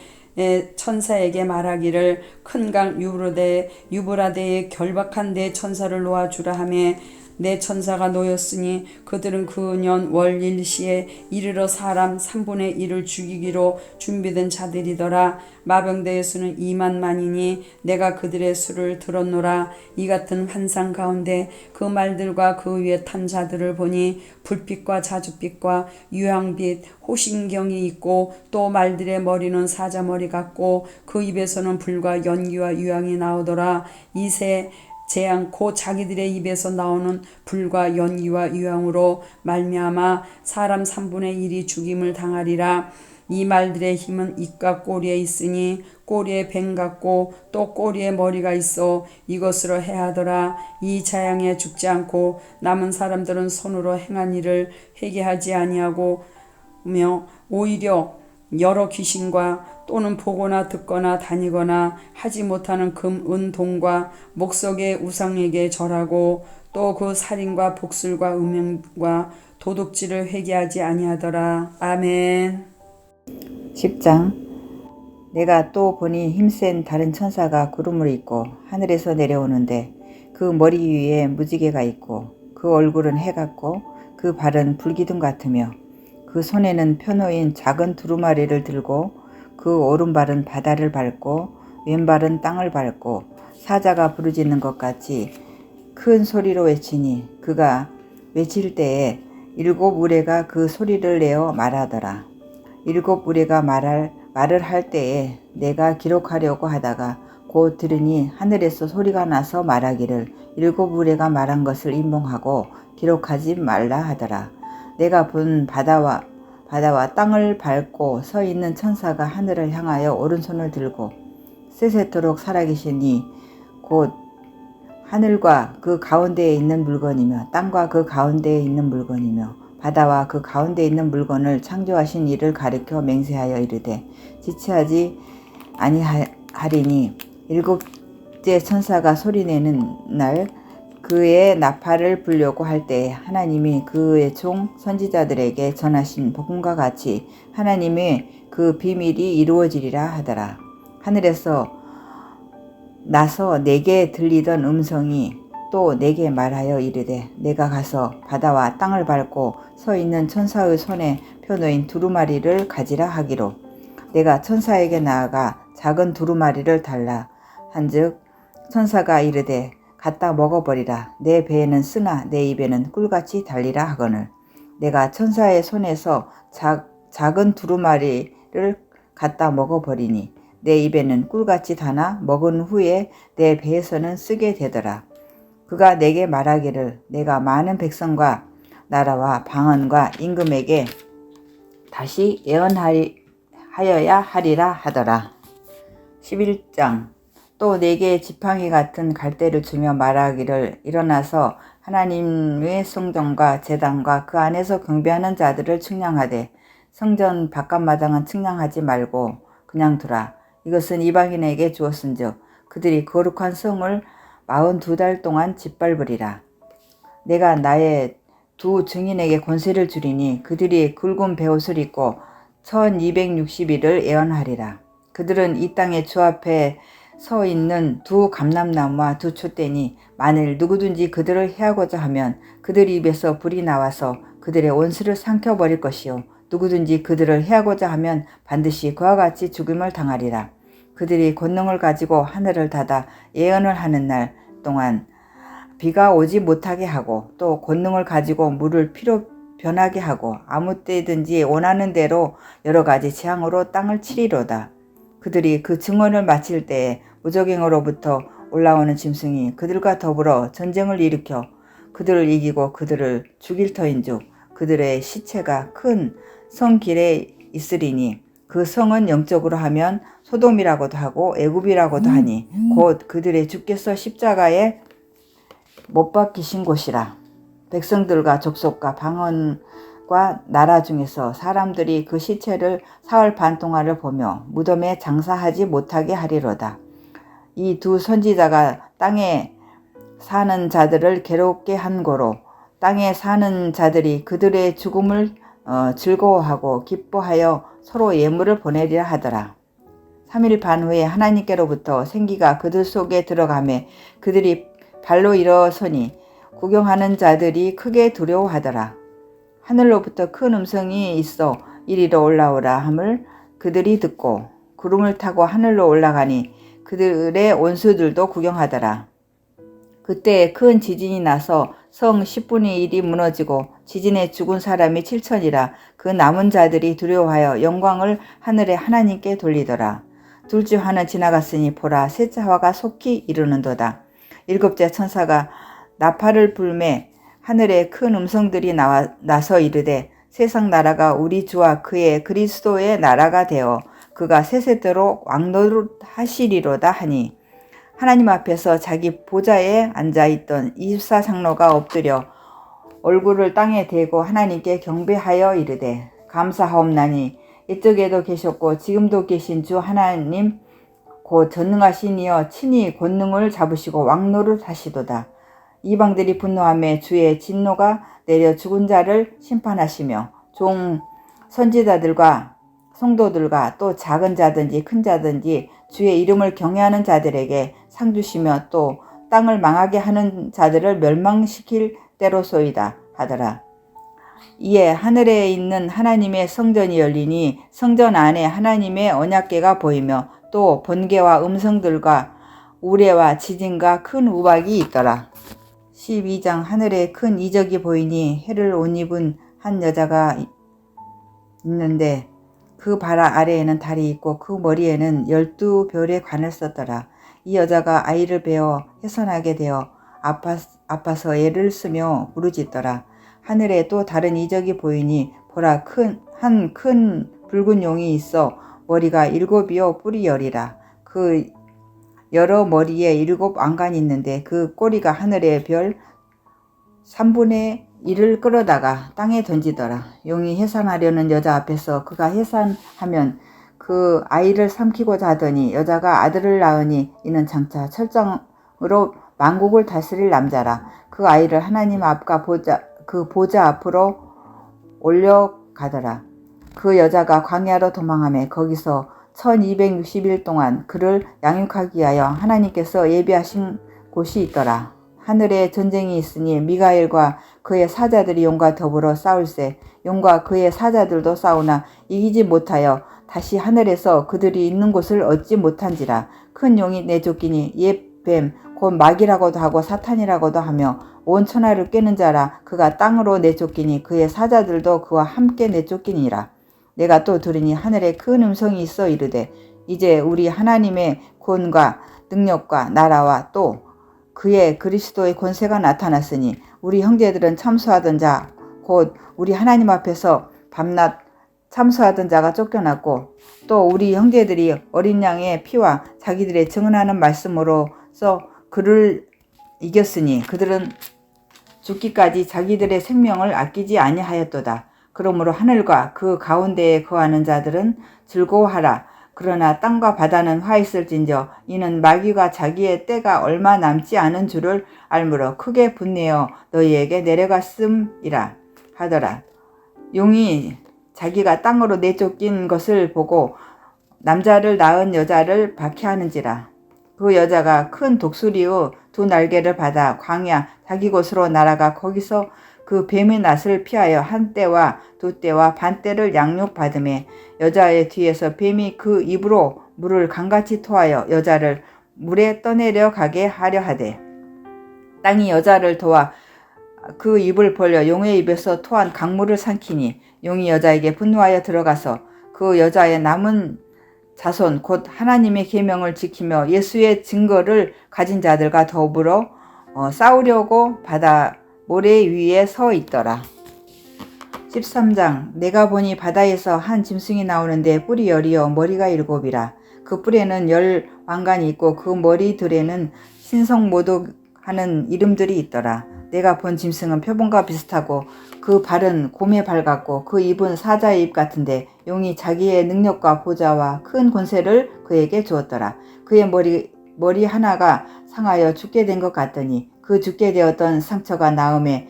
천사에게 말하기를 큰 강 유브라데에 결박한 내 천사를 놓아주라 하매 내 천사가 놓였으니 그들은 그 년 월 일시에 이르러 사람 3분의 1을 죽이기로 준비된 자들이더라. 마병대의 수는 2만만이니 내가 그들의 수를 들었노라. 이 같은 환상 가운데 그 말들과 그 위에 탄 자들을 보니 불빛과 자줏빛과 유황빛 호신경이 있고 또 말들의 머리는 사자머리 같고 그 입에서는 불과 연기와 유황이 나오더라. 이세 재앙 곧 자기들의 입에서 나오는 불과 연기와 유황으로 말미암아 사람 3분의 1이 죽임을 당하리라. 이 말들의 힘은 입과 꼬리에 있으니 꼬리에 뱀 같고 또 꼬리에 머리가 있어 이것으로 해하더라. 이 재앙에 죽지 않고 남은 사람들은 손으로 행한 일을 회개하지 아니하고 오히려 여러 귀신과 또는 보거나 듣거나 다니거나 하지 못하는 금, 은, 동과 목석의 우상에게 절하고 또 그 살인과 복술과 음행과 도둑질을 회개하지 아니하더라. 아멘. 10장. 내가 또 보니 힘센 다른 천사가 구름을 입고 하늘에서 내려오는데 그 머리 위에 무지개가 있고 그 얼굴은 해 같고 그 발은 불기둥 같으며 그 손에는 펴놓인 작은 두루마리를 들고 그 오른발은 바다를 밟고 왼발은 땅을 밟고 사자가 부르짖는 것 같이 큰 소리로 외치니 그가 외칠 때에 7 우레가 그 소리를 내어 말하더라. 7 우레가 말을 할 때에 내가 기록하려고 하다가 곧 들으니 하늘에서 소리가 나서 말하기를 7 우레가 말한 것을 인봉하고 기록하지 말라 하더라. 내가 본 바다와 땅을 밟고 서 있는 천사가 하늘을 향하여 오른손을 들고 세세토록 살아계시니 곧 하늘과 그 가운데에 있는 물건이며 땅과 그 가운데에 있는 물건이며 바다와 그 가운데에 있는 물건을 창조하신 이를 가리켜 맹세하여 이르되 지체하지 아니하리니 7째 천사가 소리내는 날 그의 나팔을 불려고 할 때에 하나님이 그의 종 선지자들에게 전하신 복음과 같이 하나님의 그 비밀이 이루어지리라 하더라. 하늘에서 나서 내게 들리던 음성이 또 내게 말하여 이르되 내가 가서 바다와 땅을 밟고 서 있는 천사의 손에 펴놓인 두루마리를 가지라 하기로 내가 천사에게 나아가 작은 두루마리를 달라 한즉 천사가 이르되 갖다 먹어버리라. 내 배에는 쓰나 내 입에는 꿀같이 달리라 하거늘 내가 천사의 손에서 작은 두루마리를 갖다 먹어버리니 내 입에는 꿀같이 다나 먹은 후에 내 배에서는 쓰게 되더라. 그가 내게 말하기를 내가 많은 백성과 나라와 방언과 임금에게 다시 예언하여야 하리라 하더라. 11장. 또 내게 지팡이 같은 갈대를 주며 말하기를 일어나서 하나님의 성전과 제단과 그 안에서 경배하는 자들을 측량하되 성전 바깥마당은 측량하지 말고 그냥 두라. 이것은 이방인에게 주었은즉 그들이 거룩한 성을 42달 동안 짓밟으리라. 내가 나의 2 증인에게 권세를 주리니 그들이 굵은 베옷을 입고 1260일을 예언하리라. 그들은 이 땅의 주 앞에 서 있는 두 감람나무와 두 촛대니 만일 누구든지 그들을 해하고자 하면 그들 입에서 불이 나와서 그들의 원수를 삼켜버릴 것이요 누구든지 그들을 해하고자 하면 반드시 그와 같이 죽임을 당하리라. 그들이 권능을 가지고 하늘을 닫아 예언을 하는 날 동안 비가 오지 못하게 하고 또 권능을 가지고 물을 피로 변하게 하고 아무 때든지 원하는 대로 여러 가지 재앙으로 땅을 치리로다. 그들이 그 증언을 마칠 때에 무적행으로부터 올라오는 짐승이 그들과 더불어 전쟁을 일으켜 그들을 이기고 그들을 죽일 터인즉 그들의 시체가 큰 성 길에 있으리니 그 성은 영적으로 하면 소돔이라고도 하고 애굽이라고도 하니 곧 그들의 주께서 십자가에 못 박히신 곳이라. 백성들과 족속과 방언과 나라 중에서 사람들이 그 시체를 사흘 반 동안을 보며 무덤에 장사하지 못하게 하리로다. 이 두 선지자가 땅에 사는 자들을 괴롭게 한 고로 땅에 사는 자들이 그들의 죽음을 즐거워하고 기뻐하여 서로 예물을 보내리라 하더라. 3일 반 후에 하나님께로부터 생기가 그들 속에 들어가매 그들이 발로 일어서니 구경하는 자들이 크게 두려워하더라. 하늘로부터 큰 음성이 있어 이리로 올라오라 함을 그들이 듣고 구름을 타고 하늘로 올라가니 그들의 원수들도 구경하더라. 그때 큰 지진이 나서 성 10분의 1이 무너지고 지진에 죽은 사람이 7천이라 그 남은 자들이 두려워하여 영광을 하늘의 하나님께 돌리더라. 둘째 화는 지나갔으니 보라 셋째 화가 속히 이르는도다. 일곱째 천사가 나팔을 불매 하늘에 큰 음성들이 나서 이르되 세상 나라가 우리 주와 그의 그리스도의 나라가 되어 그가 세세대로 왕노릇 하시리로다 하니 하나님 앞에서 자기 보좌에 앉아있던 24장로가 엎드려 얼굴을 땅에 대고 하나님께 경배하여 이르되 감사하옵나니 이쪽에도 계셨고 지금도 계신 주 하나님 곧 전능하신 이여 친히 권능을 잡으시고 왕노릇 하시도다. 이방들이 분노하며 주의 진노가 내려 죽은 자를 심판하시며 종 선지자들과 성도들과 또 작은 자든지 큰 자든지 주의 이름을 경외하는 자들에게 상 주시며 또 땅을 망하게 하는 자들을 멸망시킬 때로소이다 하더라. 이에 하늘에 있는 하나님의 성전이 열리니 성전 안에 하나님의 언약궤가 보이며 또 번개와 음성들과 우레와 지진과 큰 우박이 있더라. 12장 하늘에 큰 이적이 보이니 해를 옷 입은 한 여자가 있는데 그 발 아래에는 달이 있고 그 머리에는 12별의 관을 썼더라. 이 여자가 아이를 베어 해산하게 되어 아파서 애를 쓰며 부르짖더라. 하늘에 또 다른 이적이 보이니 보라 한 큰 붉은 용이 있어 머리가 7이요 뿔이 10이라. 그 여러 머리에 7 왕관이 있는데 그 꼬리가 하늘의 별 3분의 1을 끌어다가 땅에 던지더라. 용이 해산하려는 여자 앞에서 그가 해산하면 그 아이를 삼키고자 하더니 여자가 아들을 낳으니 이는 장차 철장으로 만국을 다스릴 남자라. 그 아이를 하나님 앞과 그 보좌 앞으로 올려가더라. 그 여자가 광야로 도망하며 거기서 1260일 동안 그를 양육하기 위하여 하나님께서 예비하신 곳이 있더라. 하늘에 전쟁이 있으니 미가엘과 그의 사자들이 용과 더불어 싸울세 용과 그의 사자들도 싸우나 이기지 못하여 다시 하늘에서 그들이 있는 곳을 얻지 못한지라. 큰 용이 내쫓기니 옛 뱀 곧 마귀라고도 하고 사탄이라고도 하며 온 천하를 꿰는 자라. 그가 땅으로 내쫓기니 그의 사자들도 그와 함께 내쫓기니라. 내가 또 들으니 하늘에 큰 음성이 있어 이르되 이제 우리 하나님의 권과 능력과 나라와 또 그의 그리스도의 권세가 나타났으니 우리 형제들은 참수하던 자 곧 우리 하나님 앞에서 밤낮 참수하던 자가 쫓겨났고 또 우리 형제들이 어린 양의 피와 자기들의 증언하는 말씀으로써 그를 이겼으니 그들은 죽기까지 자기들의 생명을 아끼지 아니하였도다. 그러므로 하늘과 그 가운데에 거하는 자들은 즐거워하라. 그러나 땅과 바다는 화 있을진저 이는 마귀가 자기의 때가 얼마 남지 않은 줄을 알므로 크게 분내어 너희에게 내려갔음이라 하더라. 용이 자기가 땅으로 내쫓긴 것을 보고 남자를 낳은 여자를 박해하는지라. 그 여자가 큰 독수리의 두 날개를 받아 광야 자기 곳으로 날아가 거기서 그 뱀의 낫을 피하여 한 떼와 두 떼와 반 떼를 양육받음에 여자의 뒤에서 뱀이 그 입으로 물을 강같이 토하여 여자를 물에 떠내려 가게 하려 하되 땅이 여자를 도와 그 입을 벌려 용의 입에서 토한 강물을 삼키니 용이 여자에게 분노하여 들어가서 그 여자의 남은 자손 곧 하나님의 계명을 지키며 예수의 증거를 가진 자들과 더불어 싸우려고 바다 모래 위에 서 있더라. 13장 내가 보니 바다에서 한 짐승이 나오는데 뿔이 10이요 머리가 7이라. 그 뿔에는 10 왕관이 있고 그 머리들에는 신성모독하는 이름들이 있더라. 내가 본 짐승은 표범과 비슷하고 그 발은 곰의 발 같고 그 입은 사자의 입 같은데 용이 자기의 능력과 보좌와 큰 권세를 그에게 주었더라. 그의 머리 하나가 상하여 죽게 된 것 같더니 그 죽게 되었던 상처가 나음에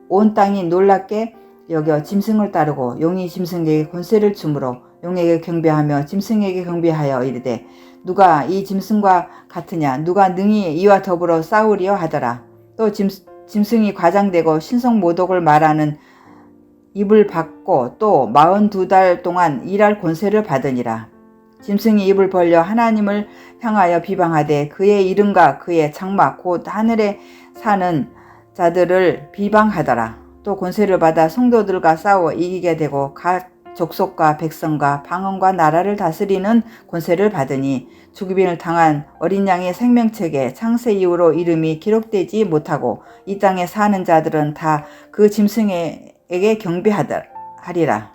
온 땅이 놀랍게 여겨 짐승을 따르고 용이 짐승에게 권세를 주므로 용에게 경배하며 짐승에게 경배하여 이르되 누가 이 짐승과 같으냐 누가 능히 이와 더불어 싸우리여 하더라. 또 짐승이 과장되고 신성모독을 말하는 입을 받고 또 42달 동안 일할 권세를 받으니라. 짐승이 입을 벌려 하나님을 향하여 비방하되 그의 이름과 그의 장막 곧 하늘에 사는 자들을 비방하더라. 또 권세를 받아 성도들과 싸워 이기게 되고 각 족속과 백성과 방언과 나라를 다스리는 권세를 받으니 죽임을 당한 어린 양의 생명책에 창세 이후로 이름이 기록되지 못하고 이 땅에 사는 자들은 다 그 짐승에게 경배하리라.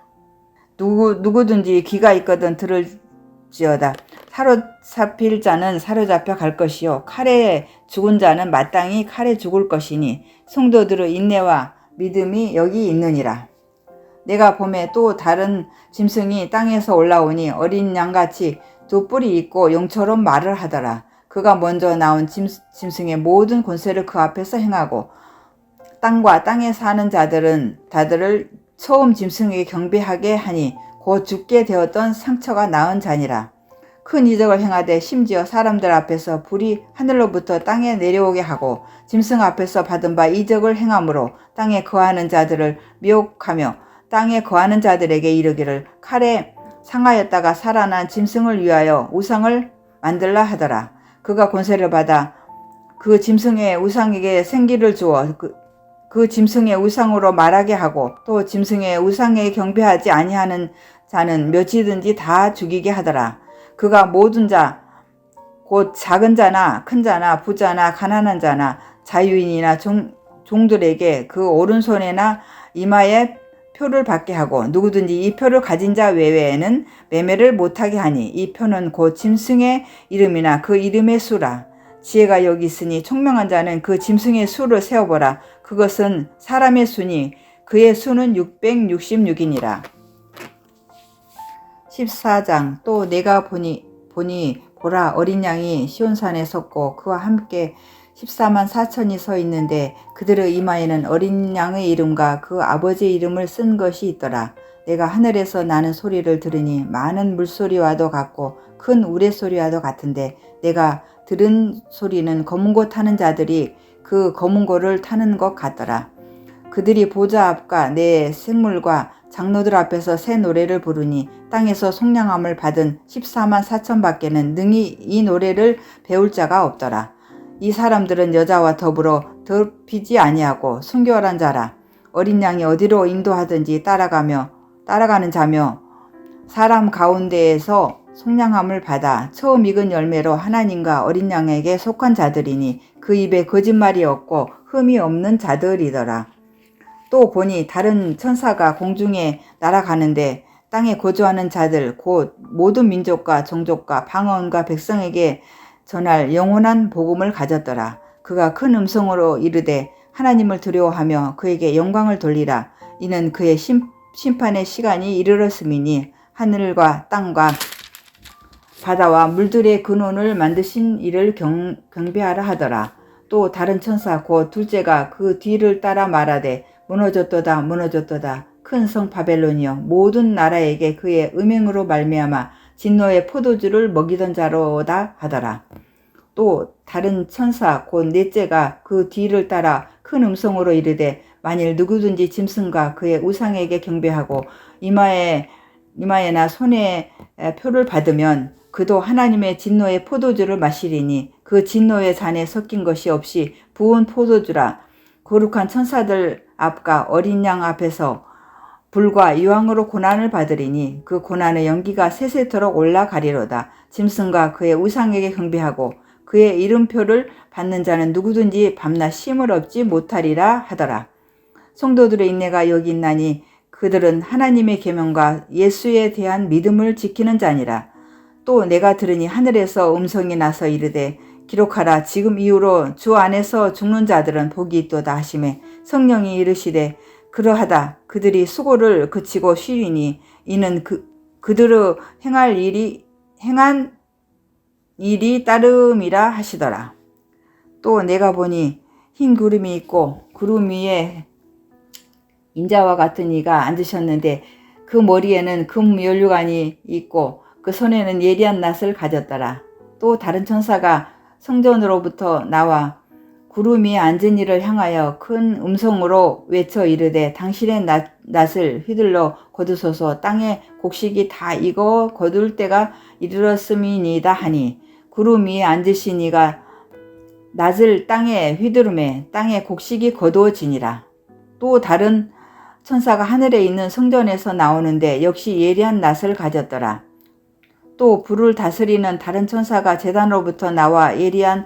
누구든지 귀가 있거든 들을지어다. 사로잡힐 자는 사로잡혀 갈 것이요 칼에 죽은 자는 마땅히 칼에 죽을 것이니 성도들의 인내와 믿음이 여기 있느니라. 내가 봄에 또 다른 짐승이 땅에서 올라오니 어린 양같이 두 뿔이 있고 용처럼 말을 하더라. 그가 먼저 나온 짐승의 모든 권세를 그 앞에서 행하고 땅과 땅에 사는 자들을 처음 짐승에게 경배하게 하니 곧 죽게 되었던 상처가 나은 자니라. 큰 이적을 행하되 심지어 사람들 앞에서 불이 하늘로부터 땅에 내려오게 하고 짐승 앞에서 받은 바 이적을 행함으로 땅에 거하는 자들을 미혹하며 땅에 거하는 자들에게 이르기를 칼에 상하였다가 살아난 짐승을 위하여 우상을 만들라 하더라. 그가 권세를 받아 그 짐승의 우상에게 생기를 주어 그 짐승의 우상으로 말하게 하고 또 짐승의 우상에 경배하지 아니하는 자는 몇이든지 다 죽이게 하더라. 그가 모든 자 곧 작은 자나 큰 자나 부자나 가난한 자나 자유인이나 종들에게 그 오른손에나 이마에 표를 받게 하고 누구든지 이 표를 가진 자 외에는 매매를 못하게 하니 이 표는 곧 짐승의 이름이나 그 이름의 수라. 지혜가 여기 있으니 총명한 자는 그 짐승의 수를 세어보라. 그것은 사람의 수니 그의 수는 666이니라. 14장 또 내가 보니 보라 어린 양이 시온산에 섰고 그와 함께 14만 4천이 서 있는데 그들의 이마에는 어린 양의 이름과 그 아버지의 이름을 쓴 것이 있더라. 내가 하늘에서 나는 소리를 들으니 많은 물소리와도 같고 큰 우레소리와도 같은데 내가 들은 소리는 검은 고 타는 자들이 그 검은 고를 타는 것 같더라. 그들이 보좌 앞과 내 생물과 장로들 앞에서 새 노래를 부르니 땅에서 속량함을 받은 14만 4천 밖에는 능히 이 노래를 배울 자가 없더라. 이 사람들은 여자와 더불어 덮이지 아니하고 순결한 자라. 어린 양이 어디로 인도하든지 따라가는 자며 사람 가운데에서 속량함을 받아 처음 익은 열매로 하나님과 어린 양에게 속한 자들이니 그 입에 거짓말이 없고 흠이 없는 자들이더라. 또 보니 다른 천사가 공중에 날아가는데 땅에 거주하는 자들 곧 모든 민족과 종족과 방언과 백성에게 전할 영원한 복음을 가졌더라. 그가 큰 음성으로 이르되 하나님을 두려워하며 그에게 영광을 돌리라. 이는 그의 심판의 시간이 이르렀음이니 하늘과 땅과 바다와 물들의 근원을 만드신 이를 경배하라 하더라. 또 다른 천사 곧 둘째가 그 뒤를 따라 말하되 무너졌도다 무너졌도다 큰 성 바벨론이여 모든 나라에게 그의 음행으로 말미암아 진노의 포도주를 먹이던 자로다 하더라. 또 다른 천사 곧 넷째가 그 뒤를 따라 큰 음성으로 이르되 만일 누구든지 짐승과 그의 우상에게 경배하고 이마에나 손에 표를 받으면 그도 하나님의 진노의 포도주를 마시리니 그 진노의 잔에 섞인 것이 없이 부은 포도주라. 거룩한 천사들 앞과 어린 양 앞에서 불과 유황으로 고난을 받으리니 그 고난의 연기가 세세토록 올라가리로다. 짐승과 그의 우상에게 경배하고 그의 이름표를 받는 자는 누구든지 밤낮 쉼을 얻지 못하리라 하더라. 성도들의 인내가 여기 있나니 그들은 하나님의 계명과 예수에 대한 믿음을 지키는 자니라. 또 내가 들으니 하늘에서 음성이 나서 이르되 기록하라. 지금 이후로 주 안에서 죽는 자들은 복이 있도다 하시매 성령이 이르시되 그러하다. 그들이 수고를 그치고 쉬리니 이는 그들의 행한 일이 따름이라 하시더라. 또 내가 보니 흰 구름이 있고 구름 위에 인자와 같은 이가 앉으셨는데 그 머리에는 금 연류관이 있고 그 손에는 예리한 낫을 가졌더라. 또 다른 천사가 성전으로부터 나와 구름 위에 앉은 이를 향하여 큰 음성으로 외쳐 이르되 당신의 낫을 휘둘러 거두소서. 땅의 곡식이 다 익어 거둘 때가 이르렀음이니이다 하니 구름 위에 앉으신 이가 낫을 땅에 휘두르매 땅의 곡식이 거두어지니라. 또 다른 천사가 하늘에 있는 성전에서 나오는데 역시 예리한 낫을 가졌더라. 또 불을 다스리는 다른 천사가 제단으로부터 나와 예리한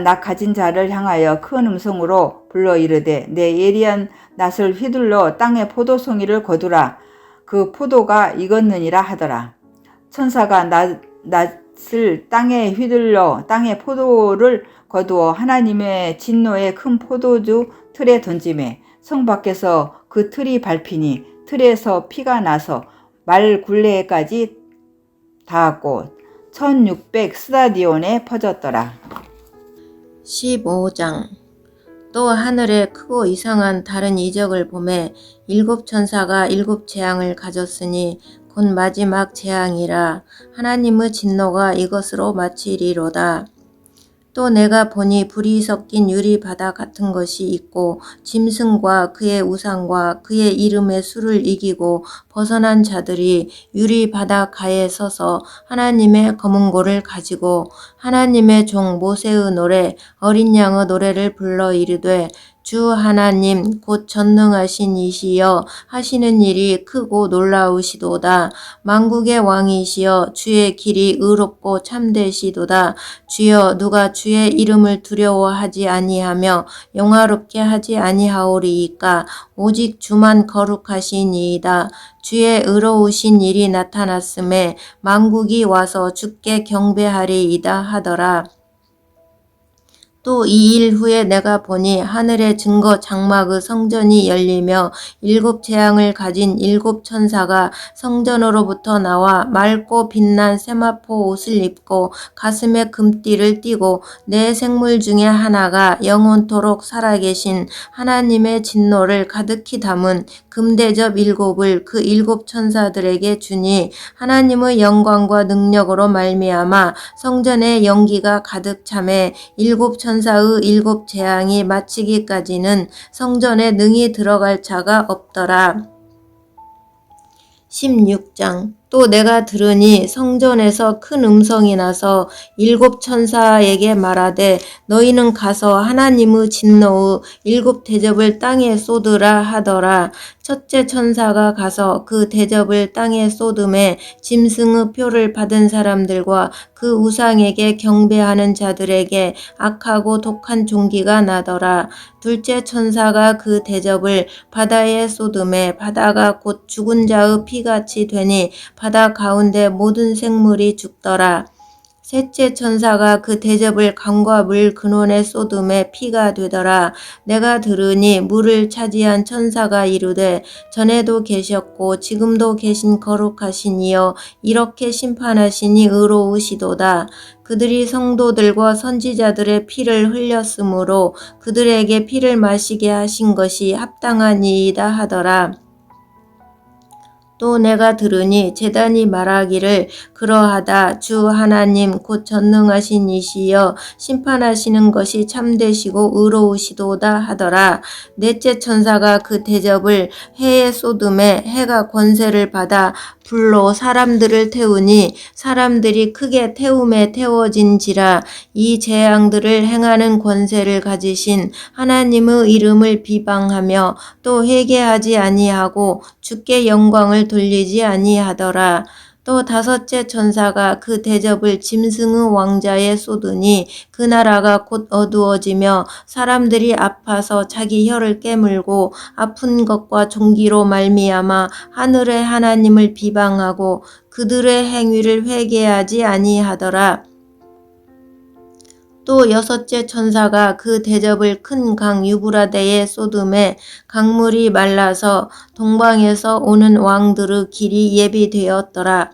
낫 가진 자를 향하여 큰 음성으로 불러 이르되 내 예리한 낫을 휘둘러 땅의 포도송이를 거두라. 그 포도가 익었느니라 하더라. 천사가 낫을 땅에 휘둘러 땅의 포도를 거두어 하나님의 진노의 큰 포도주 틀에 던지매 성 밖에서 그 틀이 밟히니 틀에서 피가 나서 말 굴레까지 닿았고 1600 스타디온에 퍼졌더라. 15장. 또 하늘에 크고 이상한 다른 이적을 보매 일곱 천사가 일곱 재앙을 가졌으니 곧 마지막 재앙이라. 하나님의 진노가 이것으로 마치리로다. 또 내가 보니 불이 섞인 유리 바다 같은 것이 있고 짐승과 그의 우상과 그의 이름의 수를 이기고 벗어난 자들이 유리 바다 가에 서서 하나님의 검은고를 가지고 하나님의 종 모세의 노래 어린 양의 노래를 불러 이르되 주 하나님 곧 전능하신 이시여 하시는 일이 크고 놀라우시도다. 만국의 왕이시여 주의 길이 의롭고 참되시도다. 주여 누가 주의 이름을 두려워하지 아니하며 영화롭게 하지 아니하오리이까. 오직 주만 거룩하시니이다. 주의 의로우신 일이 나타났음에 만국이 와서 주께 경배하리이다 하더라. 또 이 일 후에 내가 보니 하늘의 증거 장막의 성전이 열리며 일곱 재앙을 가진 일곱 천사가 성전으로부터 나와 맑고 빛난 세마포 옷을 입고 가슴에 금띠를 띠고 네 생물 중에 하나가 영원토록 살아계신 하나님의 진노를 가득히 담은 금대접 일곱을 그 일곱 천사들에게 주니 하나님의 영광과 능력으로 말미암아 성전에 연기가 가득 차매 일곱 천사의 일곱 재앙이 마치기까지는 성전에 능히 들어갈 자가 없더라. 16장. 또 내가 들으니 성전에서 큰 음성이 나서 일곱 천사에게 말하되 너희는 가서 하나님의 진노의 일곱 대접을 땅에 쏟으라 하더라. 첫째 천사가 가서 그 대접을 땅에 쏟음에 짐승의 표를 받은 사람들과 그 우상에게 경배하는 자들에게 악하고 독한 종기가 나더라. 둘째 천사가 그 대접을 바다에 쏟음에 바다가 곧 죽은 자의 피같이 되니 바다 가운데 모든 생물이 죽더라. 셋째 천사가 그 대접을 강과 물 근원에 쏟음에 피가 되더라. 내가 들으니 물을 차지한 천사가 이르되 전에도 계셨고 지금도 계신 거룩하신 이여 이렇게 심판하시니 의로우시도다. 그들이 성도들과 선지자들의 피를 흘렸으므로 그들에게 피를 마시게 하신 것이 합당하니이다 하더라. 또 내가 들으니 제단이 말하기를 그러하다 주 하나님 곧 전능하신 이시여 심판하시는 것이 참되시고 의로우시도다 하더라. 넷째 천사가 그 대접을 해에 쏟음에 해가 권세를 받아 불로 사람들을 태우니 사람들이 크게 태움에 태워진지라. 이 재앙들을 행하는 권세를 가지신 하나님의 이름을 비방하며 또 회개하지 아니하고 주께 영광을 돌리지 아니하더라. 또 다섯째 천사가 그 대접을 짐승의 왕자에 쏟으니 그 나라가 곧 어두워지며 사람들이 아파서 자기 혀를 깨물고 아픈 것과 종기로 말미암아 하늘의 하나님을 비방하고 그들의 행위를 회개하지 아니하더라. 또 여섯째 천사가 그 대접을 큰 강 유브라데에 쏟음에 강물이 말라서 동방에서 오는 왕들의 길이 예비되었더라.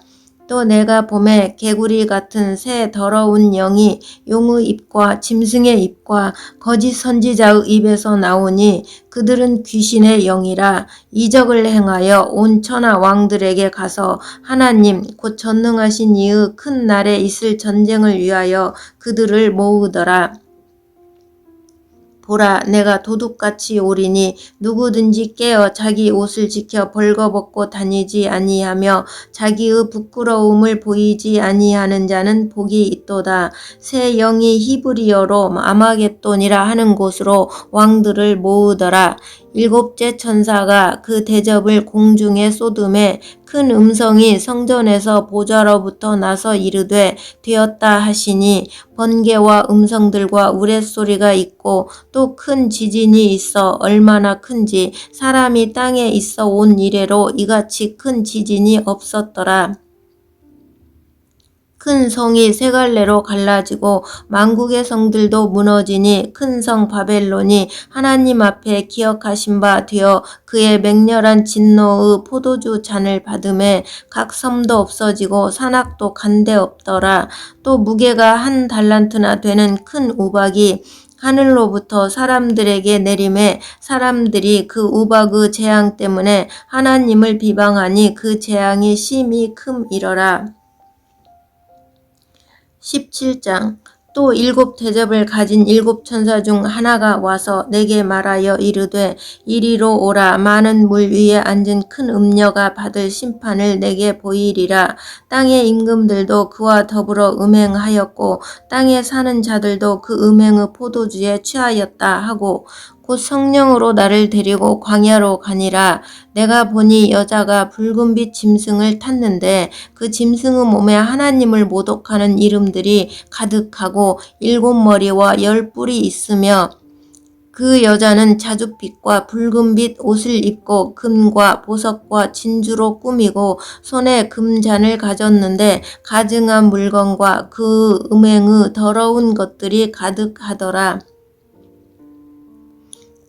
또 내가 봄에 개구리 같은 새 더러운 영이 용의 입과 짐승의 입과 거짓 선지자의 입에서 나오니 그들은 귀신의 영이라. 이적을 행하여 온 천하 왕들에게 가서 하나님 곧 전능하신 이의 큰 날에 있을 전쟁을 위하여 그들을 모으더라. 보라, 내가 도둑같이 오리니 누구든지 깨어 자기 옷을 지켜 벌거벗고 다니지 아니하며 자기의 부끄러움을 보이지 아니하는 자는 복이 있도다. 새 영이 히브리어로 아마겟돈이라 하는 곳으로 왕들을 모으더라. 일곱째 천사가 그 대접을 공중에 쏟음에 큰 음성이 성전에서 보좌로부터 나서 이르되 되었다 하시니 번개와 음성들과 우레소리가 있고 또 큰 지진이 있어 얼마나 큰지 사람이 땅에 있어 온 이래로 이같이 큰 지진이 없었더라. 큰 성이 세 갈래로 갈라지고 만국의 성들도 무너지니 큰 성 바벨론이 하나님 앞에 기억하신 바 되어 그의 맹렬한 진노의 포도주 잔을 받음에 각 섬도 없어지고 산악도 간데 없더라. 또 무게가 1 달란트나 되는 큰 우박이 하늘로부터 사람들에게 내림에 사람들이 그 우박의 재앙 때문에 하나님을 비방하니 그 재앙이 심히 큼이러라. 17장. 또 7 대접을 가진 7 천사 중 하나가 와서 내게 말하여 이르되 이리로 오라. 많은 물 위에 앉은 큰 음녀가 받을 심판을 내게 보이리라. 땅의 임금들도 그와 더불어 음행하였고 땅에 사는 자들도 그 음행의 포도주에 취하였다 하고 곧 성령으로 나를 데리고 광야로 가니라. 내가 보니 여자가 붉은빛 짐승을 탔는데 그 짐승의 몸에 하나님을 모독하는 이름들이 가득하고 7 머리와 10 뿔이 있으며 그 여자는 자줏빛과 붉은빛 옷을 입고 금과 보석과 진주로 꾸미고 손에 금잔을 가졌는데 가증한 물건과 그 음행의 더러운 것들이 가득하더라.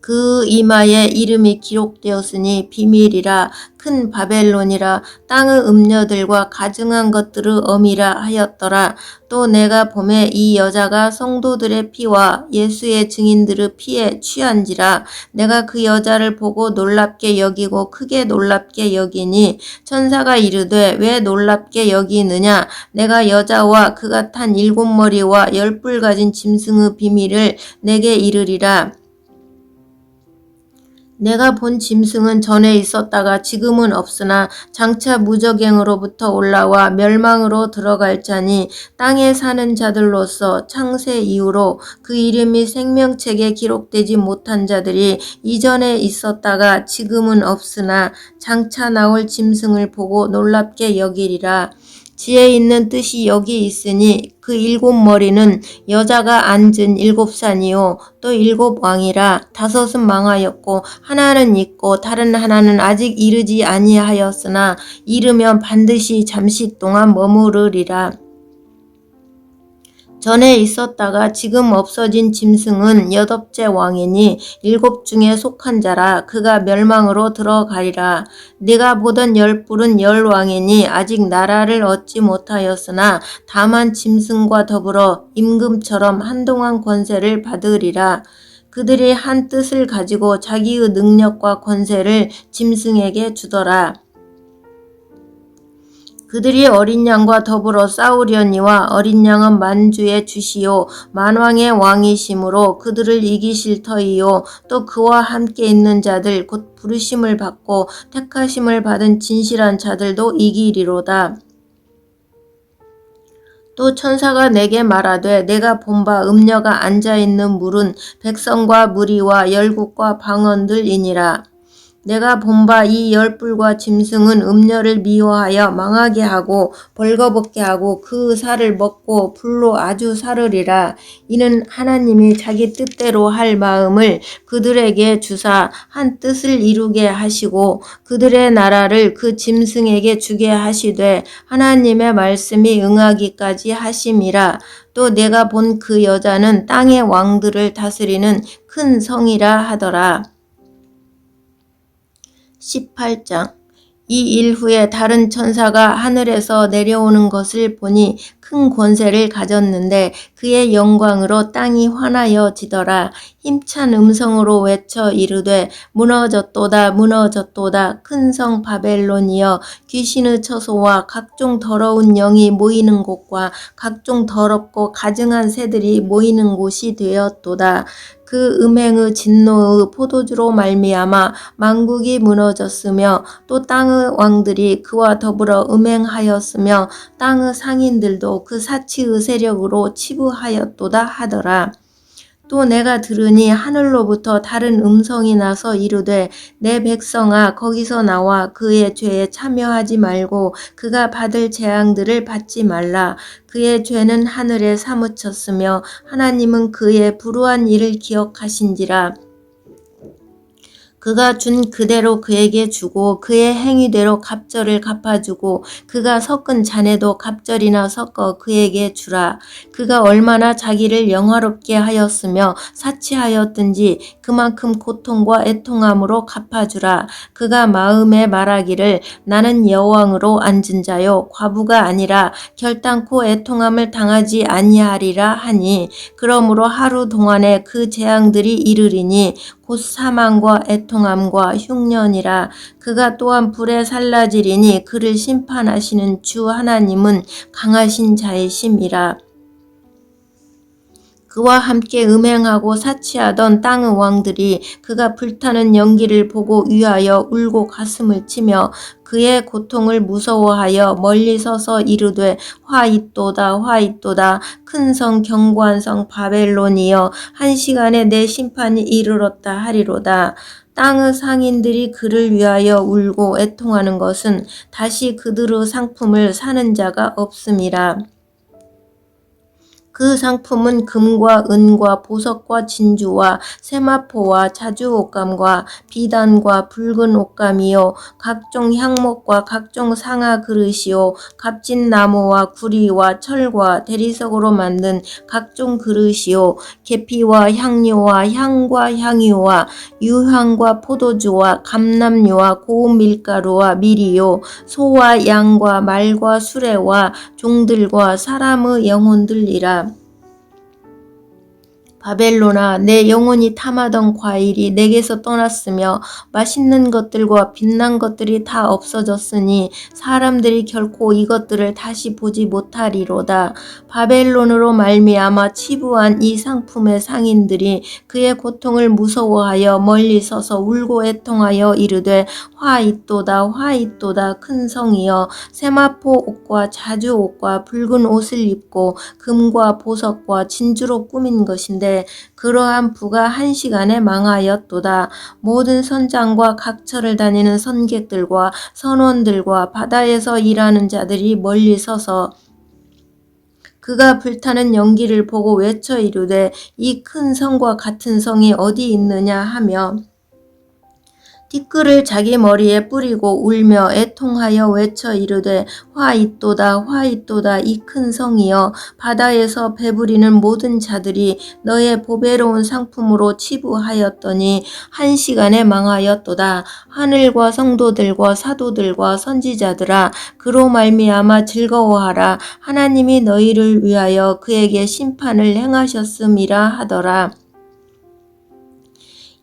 그 이마에 이름이 기록되었으니 비밀이라 큰 바벨론이라 땅의 음녀들과 가증한 것들의 어미라 하였더라. 또 내가 보매 이 여자가 성도들의 피와 예수의 증인들의 피에 취한지라. 내가 그 여자를 보고 놀랍게 여기고 크게 놀랍게 여기니 천사가 이르되 왜 놀랍게 여기느냐. 내가 여자와 그가 탄 7 머리와 10 뿔 가진 짐승의 비밀을 내게 이르리라. 내가 본 짐승은 전에 있었다가 지금은 없으나 장차 무저갱으로부터 올라와 멸망으로 들어갈 자니 땅에 사는 자들로서 창세 이후로 그 이름이 생명책에 기록되지 못한 자들이 이전에 있었다가 지금은 없으나 장차 나올 짐승을 보고 놀랍게 여기리라. 지혜 있는 뜻이 여기 있으니 그 7 머리는 여자가 앉은 7 산이요 또 7 왕이라. 5은 망하였고 하나는 있고 다른 하나는 아직 이르지 아니하였으나 이르면 반드시 잠시 동안 머무르리라. 전에 있었다가 지금 없어진 짐승은 8째 왕이니 7 중에 속한 자라. 그가 멸망으로 들어가리라. 네가 보던 10 뿔은 10 왕이니 아직 나라를 얻지 못하였으나 다만 짐승과 더불어 임금처럼 한동안 권세를 받으리라. 그들이 한 뜻을 가지고 자기의 능력과 권세를 짐승에게 주더라. 그들이 어린 양과 더불어 싸우려니와 어린 양은 만주의 주시요 만왕의 왕이심으로 그들을 이기실 터이요 또 그와 함께 있는 자들 곧 부르심을 받고 택하심을 받은 진실한 자들도 이기리로다. 또 천사가 내게 말하되 내가 본 바 음녀가 앉아있는 물은 백성과 무리와 열국과 방언들이니라. 내가 본 바 이 열불과 짐승은 음녀를 미워하여 망하게 하고 벌거벗게 하고 그 살을 먹고 불로 아주 사르리라. 이는 하나님이 자기 뜻대로 할 마음을 그들에게 주사 한 뜻을 이루게 하시고 그들의 나라를 그 짐승에게 주게 하시되 하나님의 말씀이 응하기까지 하심이라. 또 내가 본 그 여자는 땅의 왕들을 다스리는 큰 성이라 하더라. 18장. 이 일 후에 다른 천사가 하늘에서 내려오는 것을 보니 큰 권세를 가졌는데 그의 영광으로 땅이 환하여지더라. 힘찬 음성으로 외쳐 이르되 무너졌도다 무너졌도다 큰 성 바벨론이여 귀신의 처소와 각종 더러운 영이 모이는 곳과 각종 더럽고 가증한 새들이 모이는 곳이 되었도다. 그 음행의 진노의 포도주로 말미암아 만국이 무너졌으며 또 땅의 왕들이 그와 더불어 음행하였으며 땅의 상인들도 그 사치의 세력으로 치부하였도다 하더라. 또 내가 들으니 하늘로부터 다른 음성이 나서 이르되 내 백성아 거기서 나와 그의 죄에 참여하지 말고 그가 받을 재앙들을 받지 말라. 그의 죄는 하늘에 사무쳤으며 하나님은 그의 불우한 일을 기억하신지라. 그가 준 그대로 그에게 주고 그의 행위대로 갑절을 갚아주고 그가 섞은 잔에도 갑절이나 섞어 그에게 주라. 그가 얼마나 자기를 영화롭게 하였으며 사치하였든지 그만큼 고통과 애통함으로 갚아주라. 그가 마음에 말하기를 나는 여왕으로 앉은 자요 과부가 아니라 결단코 애통함을 당하지 아니하리라 하니 그러므로 하루 동안에 그 재앙들이 이르리니 곧 사망과 애통함과 흉년이라. 그가 또한 불에 살라지리니 그를 심판하시는 주 하나님은 강하신 자이심이라. 그와 함께 음행하고 사치하던 땅의 왕들이 그가 불타는 연기를 보고 위하여 울고 가슴을 치며 그의 고통을 무서워하여 멀리 서서 이르되 화 있도다 화 있도다 큰 성 견고한 성 바벨론이여 한 시간에 내 심판이 이르렀다 하리로다. 땅의 상인들이 그를 위하여 울고 애통하는 것은 다시 그들의 상품을 사는 자가 없음이라. 그 상품은 금과 은과 보석과 진주와 세마포와 자주옷감과 비단과 붉은 옷감이요 각종 향목과 각종 상아 그릇이요 값진 나무와 구리와 철과 대리석으로 만든 각종 그릇이요 계피와 향료와 향과 향유와 유향과 포도주와 감람유와 고운 밀가루와 밀이요 소와 양과 말과 수레와 종들과 사람의 영혼들이라. 바벨론아 내 영혼이 탐하던 과일이 내게서 떠났으며 맛있는 것들과 빛난 것들이 다 없어졌으니 사람들이 결코 이것들을 다시 보지 못하리로다. 바벨론으로 말미암아 치부한 이 상품의 상인들이 그의 고통을 무서워하여 멀리 서서 울고 애통하여 이르되 화 있도다 화 있도다 큰 성이여 세마포 옷과 자주 옷과 붉은 옷을 입고 금과 보석과 진주로 꾸민 것인데 그러한 부가 한 시간에 망하였도다. 모든 선장과 각처를 다니는 선객들과 선원들과 바다에서 일하는 자들이 멀리 서서 그가 불타는 연기를 보고 외쳐 이르되 이 큰 성과 같은 성이 어디 있느냐 하며 티끌을 자기 머리에 뿌리고 울며 애통하여 외쳐 이르되 화 있도다 화 있도다 이 큰 성이여 바다에서 배부리는 모든 자들이 너의 보배로운 상품으로 치부하였더니 한 시간에 망하였도다. 하늘과 성도들과 사도들과 선지자들아 그로 말미암아 즐거워하라. 하나님이 너희를 위하여 그에게 심판을 행하셨음이라 하더라.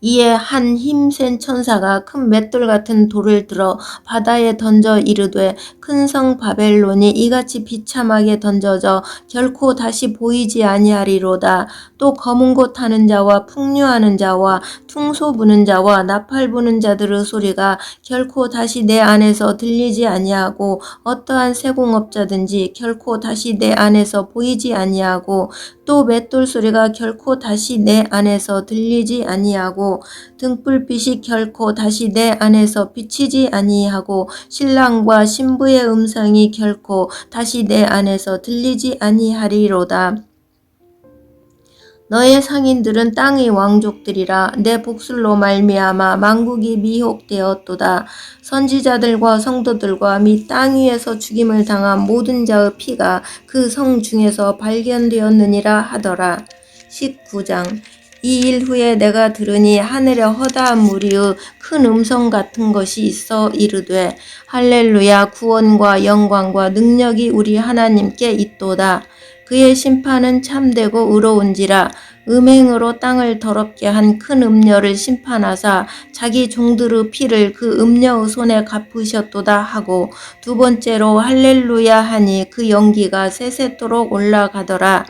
이에 한 힘센 천사가 큰 맷돌 같은 돌을 들어 바다에 던져 이르되 큰 성 바벨론이 이같이 비참하게 던져져 결코 다시 보이지 아니하리로다. 또 검은 곳 타는 자와 풍류하는 자와 퉁소 부는 자와 나팔 부는 자들의 소리가 결코 다시 내 안에서 들리지 아니하고 어떠한 세공업자든지 결코 다시 내 안에서 보이지 아니하고 또 맷돌 소리가 결코 다시 내 안에서 들리지 아니하고 등불빛이 결코 다시 내 안에서 비치지 아니하고 신랑과 신부의 음성이 결코 다시 내 안에서 들리지 아니하리로다. 너의 상인들은 땅의 왕족들이라. 내 복술로 말미암아 만국이 미혹되었도다. 선지자들과 성도들과 및 땅 위에서 죽임을 당한 모든 자의 피가 그 성 중에서 발견되었느니라 하더라. 19장. 이 일 후에 내가 들으니 하늘에 허다한 무리의 큰 음성 같은 것이 있어 이르되 할렐루야, 구원과 영광과 능력이 우리 하나님께 있도다. 그의 심판은 참되고 의로운지라. 음행으로 땅을 더럽게 한 큰 음녀를 심판하사 자기 종들의 피를 그 음녀의 손에 갚으셨도다 하고, 두 번째로 할렐루야 하니 그 연기가 세세토록 올라가더라.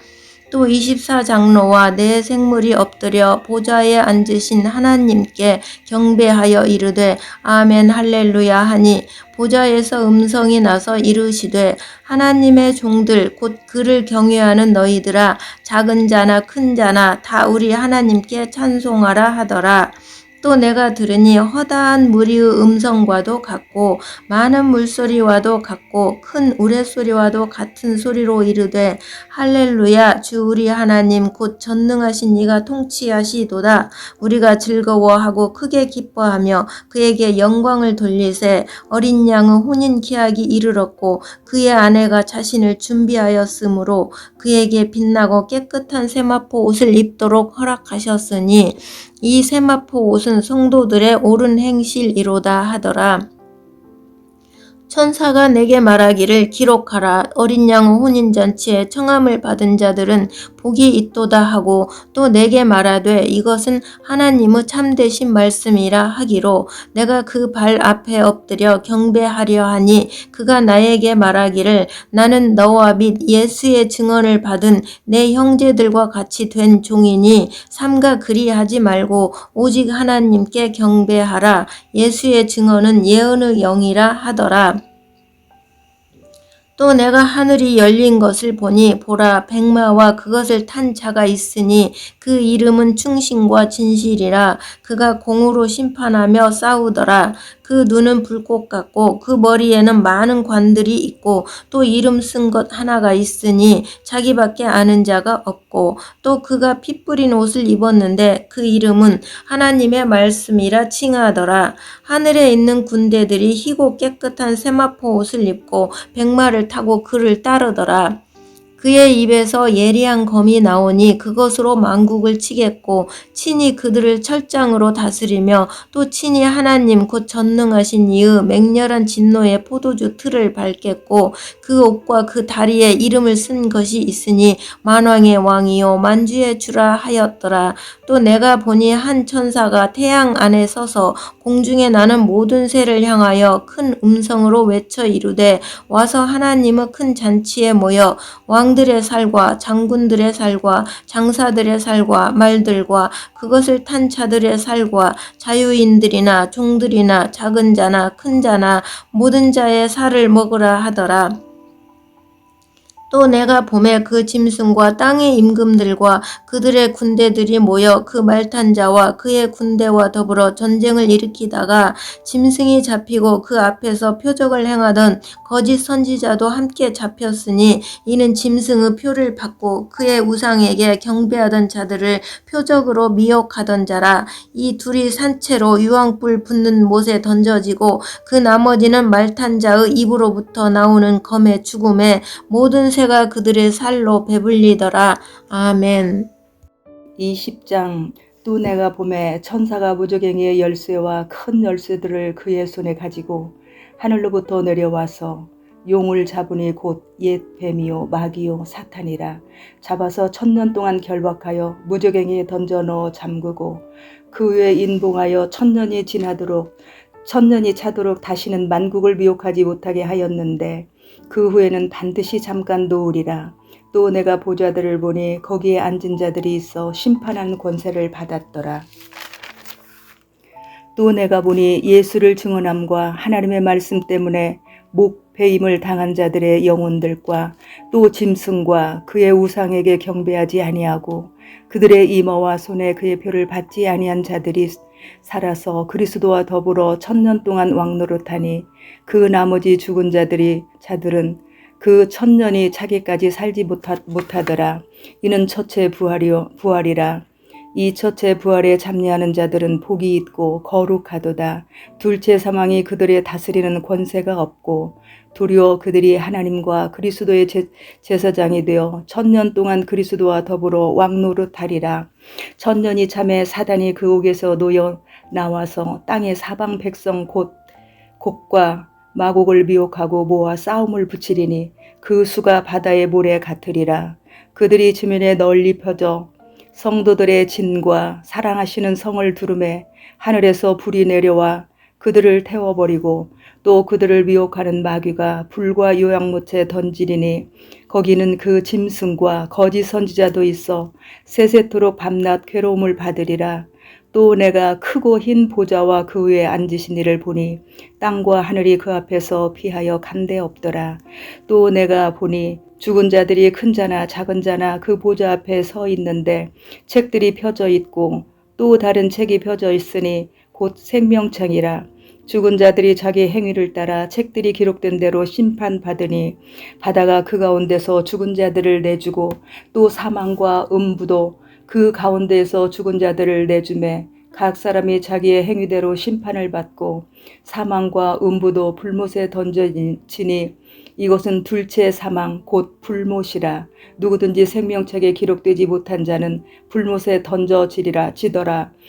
또 24장로와 네 생물이 엎드려 보좌에 앉으신 하나님께 경배하여 이르되 아멘 할렐루야 하니, 보좌에서 음성이 나서 이르시되 하나님의 종들 곧 그를 경외하는 너희들아, 작은 자나 큰 자나 다 우리 하나님께 찬송하라 하더라. 또 내가 들으니 허다한 무리의 음성과도 같고 많은 물소리와도 같고 큰 우레소리와도 같은 소리로 이르되 할렐루야, 주 우리 하나님 곧 전능하신 이가 통치하시도다. 우리가 즐거워하고 크게 기뻐하며 그에게 영광을 돌리세. 어린 양의 혼인 계약이 이르렀고 그의 아내가 자신을 준비하였으므로 그에게 빛나고 깨끗한 세마포 옷을 입도록 허락하셨으니 이 세마포 옷은 성도들의 옳은 행실이로다 하더라. 천사가 내게 말하기를 기록하라. 어린 양의 혼인잔치에 청함을 받은 자들은 복이 있도다 하고, 또 내게 말하되 이것은 하나님의 참되신 말씀이라 하기로 내가 그 발 앞에 엎드려 경배하려 하니, 그가 나에게 말하기를 나는 너와 및 예수의 증언을 받은 내 형제들과 같이 된 종이니 삼가 그리하지 말고 오직 하나님께 경배하라. 예수의 증언은 예언의 영이라 하더라. 또 내가 하늘이 열린 것을 보니 보라, 백마와 그것을 탄 자가 있으니 그 이름은 충신과 진실이라. 그가 공으로 심판하며 싸우더라. 그 눈은 불꽃 같고 그 머리에는 많은 관들이 있고 또 이름 쓴 것 하나가 있으니 자기밖에 아는 자가 없고, 또 그가 피 뿌린 옷을 입었는데 그 이름은 하나님의 말씀이라 칭하더라. 하늘에 있는 군대들이 희고 깨끗한 세마포 옷을 입고 백마를 타고 그를 따르더라. 그의 입에서 예리한 검이 나오니 그것으로 만국을 치겠고 친히 그들을 철장으로 다스리며 또 친히 하나님 곧 전능하신 이의 맹렬한 진노의 포도주 틀을 밟겠고, 그 옷과 그 다리에 이름을 쓴 것이 있으니 만왕의 왕이요 만주의 주라 하였더라. 또 내가 보니 한 천사가 태양 안에 서서 공중에 나는 모든 새를 향하여 큰 음성으로 외쳐 이르되 와서 하나님의 큰 잔치에 모여 왕들의 살과 장군들의 살과 장사들의 살과 말들과 그것을 탄 자들의 살과 자유인들이나 종들이나 작은 자나 큰 자나 모든 자의 살을 먹으라 하더라. 또 내가 봄에 그 짐승과 땅의 임금들과 그들의 군대들이 모여 그 말탄 자와 그의 군대와 더불어 전쟁을 일으키다가 짐승이 잡히고 그 앞에서 표적을 행하던 거짓 선지자도 함께 잡혔으니, 이는 짐승의 표를 받고 그의 우상에게 경배하던 자들을 표적으로 미혹하던 자라. 이 둘이 산채로 유황불 붙는 못에 던져지고 그 나머지는 말탄 자의 입으로부터 나오는 검의 죽음에 모든 새가 그들의 살로 배불리더라. 아멘. 20장. 또 내가 봄에 천사가 무저갱이의 열쇠와 큰 열쇠들을 그의 손에 가지고 하늘로부터 내려와서 용을 잡으니 곧 옛 뱀이요 마귀요 사탄이라. 잡아서 1000년 동안 결박하여 무저갱이에 던져 넣어 잠그고 그 후에 인봉하여 천년이 차도록 다시는 만국을 미혹하지 못하게 하였는데 그 후에는 반드시 잠깐 놓으리라. 또 내가 보좌들을 보니 거기에 앉은 자들이 있어 심판하는 권세를 받았더라. 또 내가 보니 예수를 증언함과 하나님의 말씀 때문에 목배임을 당한 자들의 영혼들과 또 짐승과 그의 우상에게 경배하지 아니하고 그들의 이마와 손에 그의 표를 받지 아니한 자들이 살아서 그리스도와 더불어 천년 동안 왕노릇하니 그 나머지 죽은 자들은 그 천년이 차기까지 살지 못하더라. 이는 첫째 부활이라. 이 첫째 부활에 참여하는 자들은 복이 있고 거룩하도다. 둘째 사망이 그들의 다스리는 권세가 없고 도리어 그들이 하나님과 그리스도의 제사장이 되어 천년 동안 그리스도와 더불어 왕노릇하리라. 천년이 참에 사단이 그 옥에서 놓여 나와서 땅의 사방 백성 곧 곡과 마곡을 미혹하고 모아 싸움을 붙이리니 그 수가 바다의 모래 같으리라. 그들이 지면에 널리 펴져 성도들의 진과 사랑하시는 성을 두루매 하늘에서 불이 내려와 그들을 태워버리고 또 그들을 미혹하는 마귀가 불과 요양못에 던지리니 거기는 그 짐승과 거짓 선지자도 있어 세세토록 밤낮 괴로움을 받으리라. 또 내가 크고 흰 보좌와 그 위에 앉으신 이를 보니 땅과 하늘이 그 앞에서 피하여 간데 없더라. 또 내가 보니 죽은 자들이 큰 자나 작은 자나 그 보좌 앞에 서 있는데 책들이 펴져 있고 또 다른 책이 펴져 있으니 곧 생명책이라. 죽은 자들이 자기 행위를 따라 책들이 기록된 대로 심판받으니 바다가 그 가운데서 죽은 자들을 내주고 또 사망과 음부도 그 가운데에서 죽은 자들을 내주매 각 사람이 자기의 행위대로 심판을 받고 사망과 음부도 불못에 던져지니 이것은 둘째 사망 곧 불못이라. 누구든지 생명책에 기록되지 못한 자는 불못에 던져지더라.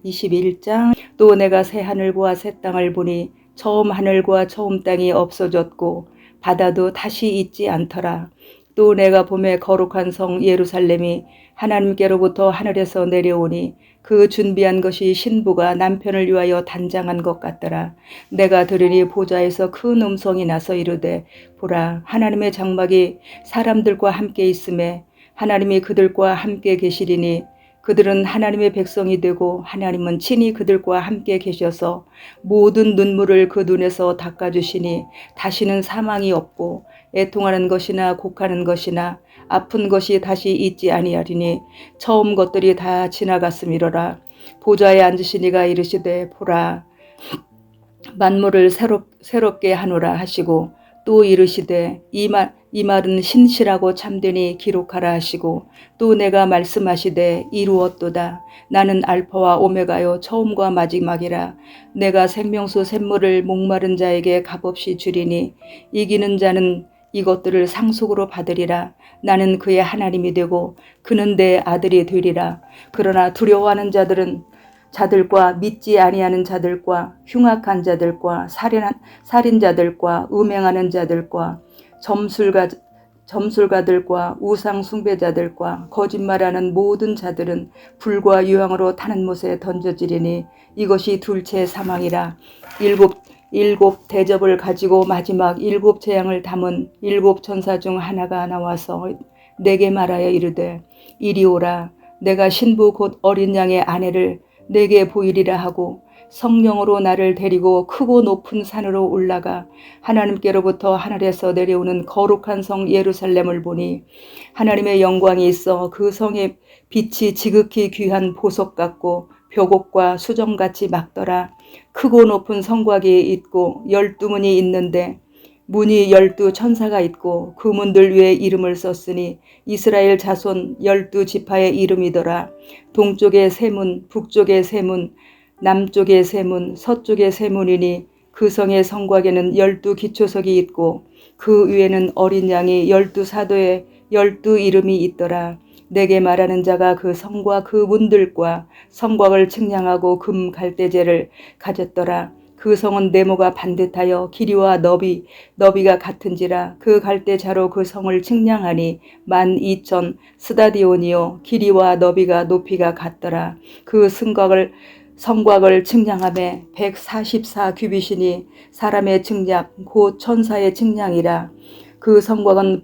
21장. 또 내가 새 하늘과 새 땅을 보니 처음 하늘과 처음 땅이 없어졌고 바다도 다시 있지 않더라. 또 내가 봄에 거룩한 성 예루살렘이 하나님께로부터 하늘에서 내려오니 그 준비한 것이 신부가 남편을 위하여 단장한 것 같더라. 내가 들으니 보좌에서 큰 음성이 나서 이르되 보라, 하나님의 장막이 사람들과 함께 있음에 하나님이 그들과 함께 계시리니 그들은 하나님의 백성이 되고 하나님은 친히 그들과 함께 계셔서 모든 눈물을 그 눈에서 닦아주시니 다시는 사망이 없고 애통하는 것이나 곡하는 것이나 아픈 것이 다시 있지 아니하리니 처음 것들이 다 지나갔음이로라. 보좌에 앉으신 이가 이르시되 보라, 만물을 새롭게 하노라 하시고 또 이르시되 이 말은 신실하고 참되니 기록하라 하시고 또 내가 말씀하시되 이루었도다. 나는 알파와 오메가요 처음과 마지막이라. 내가 생명수 샘물을 목마른 자에게 값없이 주리니 이기는 자는 이것들을 상속으로 받으리라. 나는 그의 하나님이 되고 그는 내 아들이 되리라. 그러나 두려워하는 자들과 믿지 아니하는 자들과 흉악한 자들과 살인자들과 음행하는 자들과 점술가들과 우상 숭배자들과 거짓말하는 모든 자들은 불과 유황으로 타는 못에 던져지리니 이것이 둘째 사망이라. 일곱 대접을 가지고 마지막 일곱 재앙을 담은 일곱 천사 중 하나가 나와서 내게 말하여 이르되 이리 오라. 내가 신부 곧 어린 양의 아내를 내게 보이리라 하고 성령으로 나를 데리고 크고 높은 산으로 올라가 하나님께로부터 하늘에서 내려오는 거룩한 성 예루살렘을 보니 하나님의 영광이 있어 그 성의 빛이 지극히 귀한 보석 같고 벽옥과 수정같이 막더라. 크고 높은 성곽이 있고 12문이 있는데 문이 12천사가 있고 그 문들 위에 이름을 썼으니 이스라엘 자손 12지파의 이름이더라. 동쪽의 세 문, 북쪽의 세 문, 남쪽의 세 문, 서쪽의 세 문이니 그 성의 성곽에는 12기초석이 있고 그 위에는 어린 양이 12사도의 12 이름이 있더라. 내게 말하는 자가 그 성과 그 문들과 성곽을 측량하고 금 갈대제를 가졌더라. 그 성은 네모가 반듯하여 길이와 너비가 같은지라. 그 갈대자로 그 성을 측량하니 12,000 스다디온이요 길이와 너비가 높이가 같더라. 그 성곽을 성곽을 측량하매 144 규빗이니 사람의 측량 곧 천사의 측량이라. 그 성곽은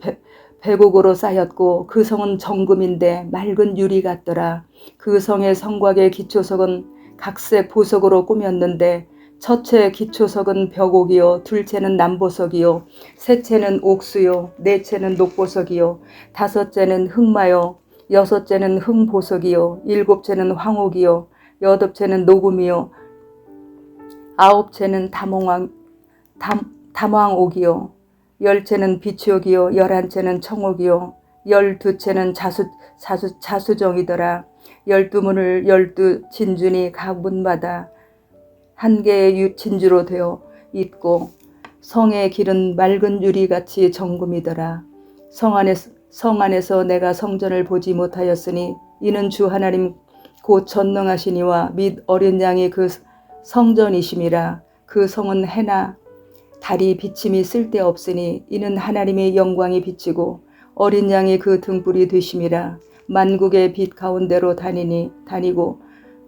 백옥으로 쌓였고 그 성은 정금인데 맑은 유리 같더라. 그 성의 성곽의 기초석은 각색 보석으로 꾸몄는데 첫째 기초석은 벽옥이요, 둘째는 남보석이요, 셋째는 옥수요, 넷째는 녹보석이요, 다섯째는 흑마요, 여섯째는 흑보석이요, 일곱째는 황옥이요, 여덟째는 녹음이요, 아홉째는 담황옥이요, 열째는 비치옥이요, 열한째는 청옥이요, 열두째는 자수정이더라. 12문을 12 진준이 각 문마다 한 개의 진주로 되어 있고 성의 길은 맑은 유리같이 정금이더라. 성 안에서 내가 성전을 보지 못하였으니 이는 주 하나님 곧 전능하시니와 및 어린 양이 그 성전이심이라. 그 성은 해나 달이 비침이 쓸데없으니 이는 하나님의 영광이 비치고 어린 양이 그 등불이 되심이라. 만국의 빛 가운데로 다니고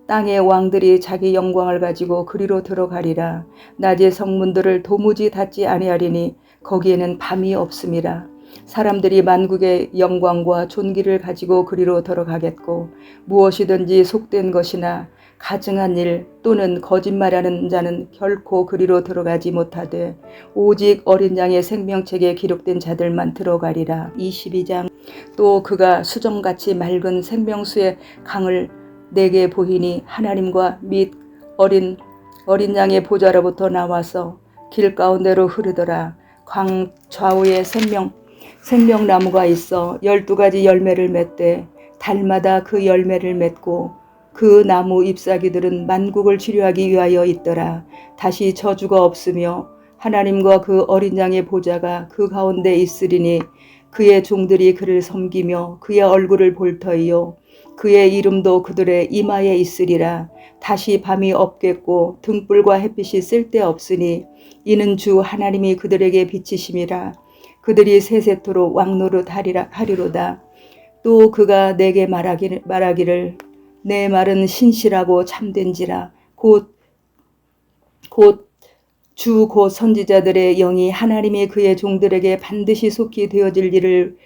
땅의 왕들이 자기 영광을 가지고 그리로 들어가리라. 낮의 성문들을 도무지 닫지 아니하리니 거기에는 밤이 없음이라. 사람들이 만국의 영광과 존귀를 가지고 그리로 들어가겠고 무엇이든지 속된 것이나 가증한 일 또는 거짓말하는 자는 결코 그리로 들어가지 못하되 오직 어린 양의 생명책에 기록된 자들만 들어가리라. 22장. 또 그가 수정같이 맑은 생명수의 강을 내게 보이니 하나님과 및 어린 양의 보좌로부터 나와서 길 가운데로 흐르더라. 광 좌우에 생명나무가 있어 12가지 열매를 맺되 달마다 그 열매를 맺고 그 나무 잎사귀들은 만국을 치료하기 위하여 있더라. 다시 저주가 없으며 하나님과 그 어린 양의 보좌가 그 가운데 있으리니 그의 종들이 그를 섬기며 그의 얼굴을 볼 터이요 그의 이름도 그들의 이마에 있으리라. 다시 밤이 없겠고 등불과 햇빛이 쓸데없으니 이는 주 하나님이 그들에게 비치심이라. 그들이 세세토록 왕노릇하리로다. 또 그가 내게 말하기를 내 말은 신실하고 참된지라. 곧 선지자들의 영이 하나님이 그의 종들에게 반드시 속히 되어질 일을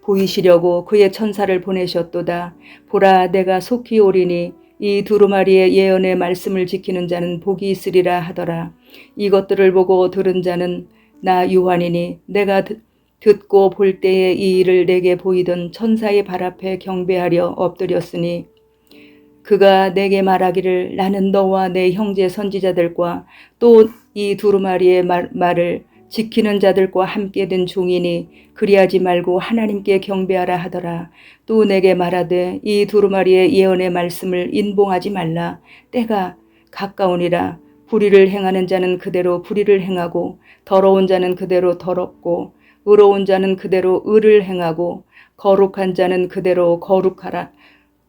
보이시려고 그의 천사를 보내셨도다. 보라, 내가 속히 오리니 이 두루마리의 예언의 말씀을 지키는 자는 복이 있으리라 하더라. 이것들을 보고 들은 자는 나 요한이니 내가 듣고 볼 때에 이 일을 내게 보이던 천사의 발 앞에 경배하려 엎드렸으니 그가 내게 말하기를 나는 너와 내 형제 선지자들과 또 이 두루마리의 말을 지키는 자들과 함께 된 종이니 그리하지 말고 하나님께 경배하라 하더라. 또 내게 말하되 이 두루마리의 예언의 말씀을 인봉하지 말라. 때가 가까우니라. 불의를 행하는 자는 그대로 불의를 행하고 더러운 자는 그대로 더럽고 의로운 자는 그대로 의를 행하고 거룩한 자는 그대로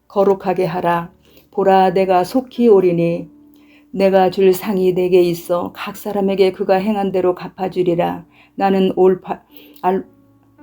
거룩하게 하라. 보라, 내가 속히 오리니 내가 줄 상이 내게 있어 각 사람에게 그가 행한 대로 갚아주리라. 나는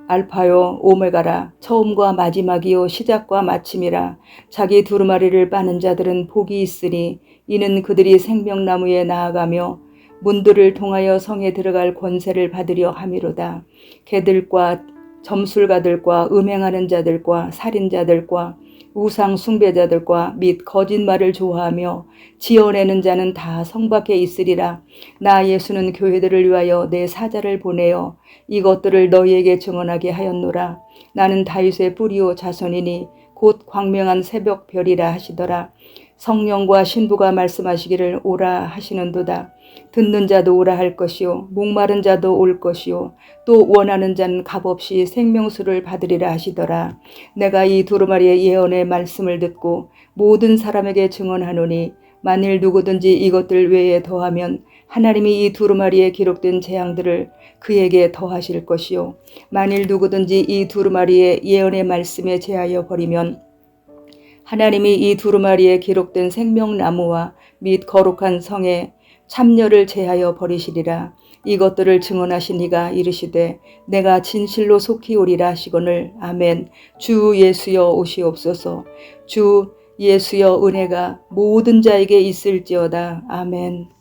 알파요 오메가라. 처음과 마지막이요 시작과 마침이라. 자기 두루마리를 빠는 자들은 복이 있으니 이는 그들이 생명나무에 나아가며 문들을 통하여 성에 들어갈 권세를 받으려 함이로다. 개들과 점술가들과 음행하는 자들과 살인자들과 우상 숭배자들과 및 거짓말을 좋아하며 지어내는 자는 다 성 밖에 있으리라. 나 예수는 교회들을 위하여 내 사자를 보내어 이것들을 너희에게 증언하게 하였노라. 나는 다윗의 뿌리요 자손이니 곧 광명한 새벽 별이라 하시더라. 성령과 신부가 말씀하시기를 오라 하시는도다. 듣는 자도 오라 할 것이요 목마른 자도 올 것이요 또 원하는 자는 값없이 생명수를 받으리라 하시더라. 내가 이 두루마리의 예언의 말씀을 듣고 모든 사람에게 증언하노니 만일 누구든지 이것들 외에 더하면 하나님이 이 두루마리에 기록된 재앙들을 그에게 더하실 것이요 만일 누구든지 이 두루마리의 예언의 말씀에 제하여 버리면 하나님이 이 두루마리에 기록된 생명나무와 및 거룩한 성에 참녀를 제하여 버리시리라. 이것들을 증언하신 이가 이르시되 내가 진실로 속히 오리라 하시거늘. 아멘. 주 예수여 오시옵소서. 주 예수여 은혜가 모든 자에게 있을지어다. 아멘.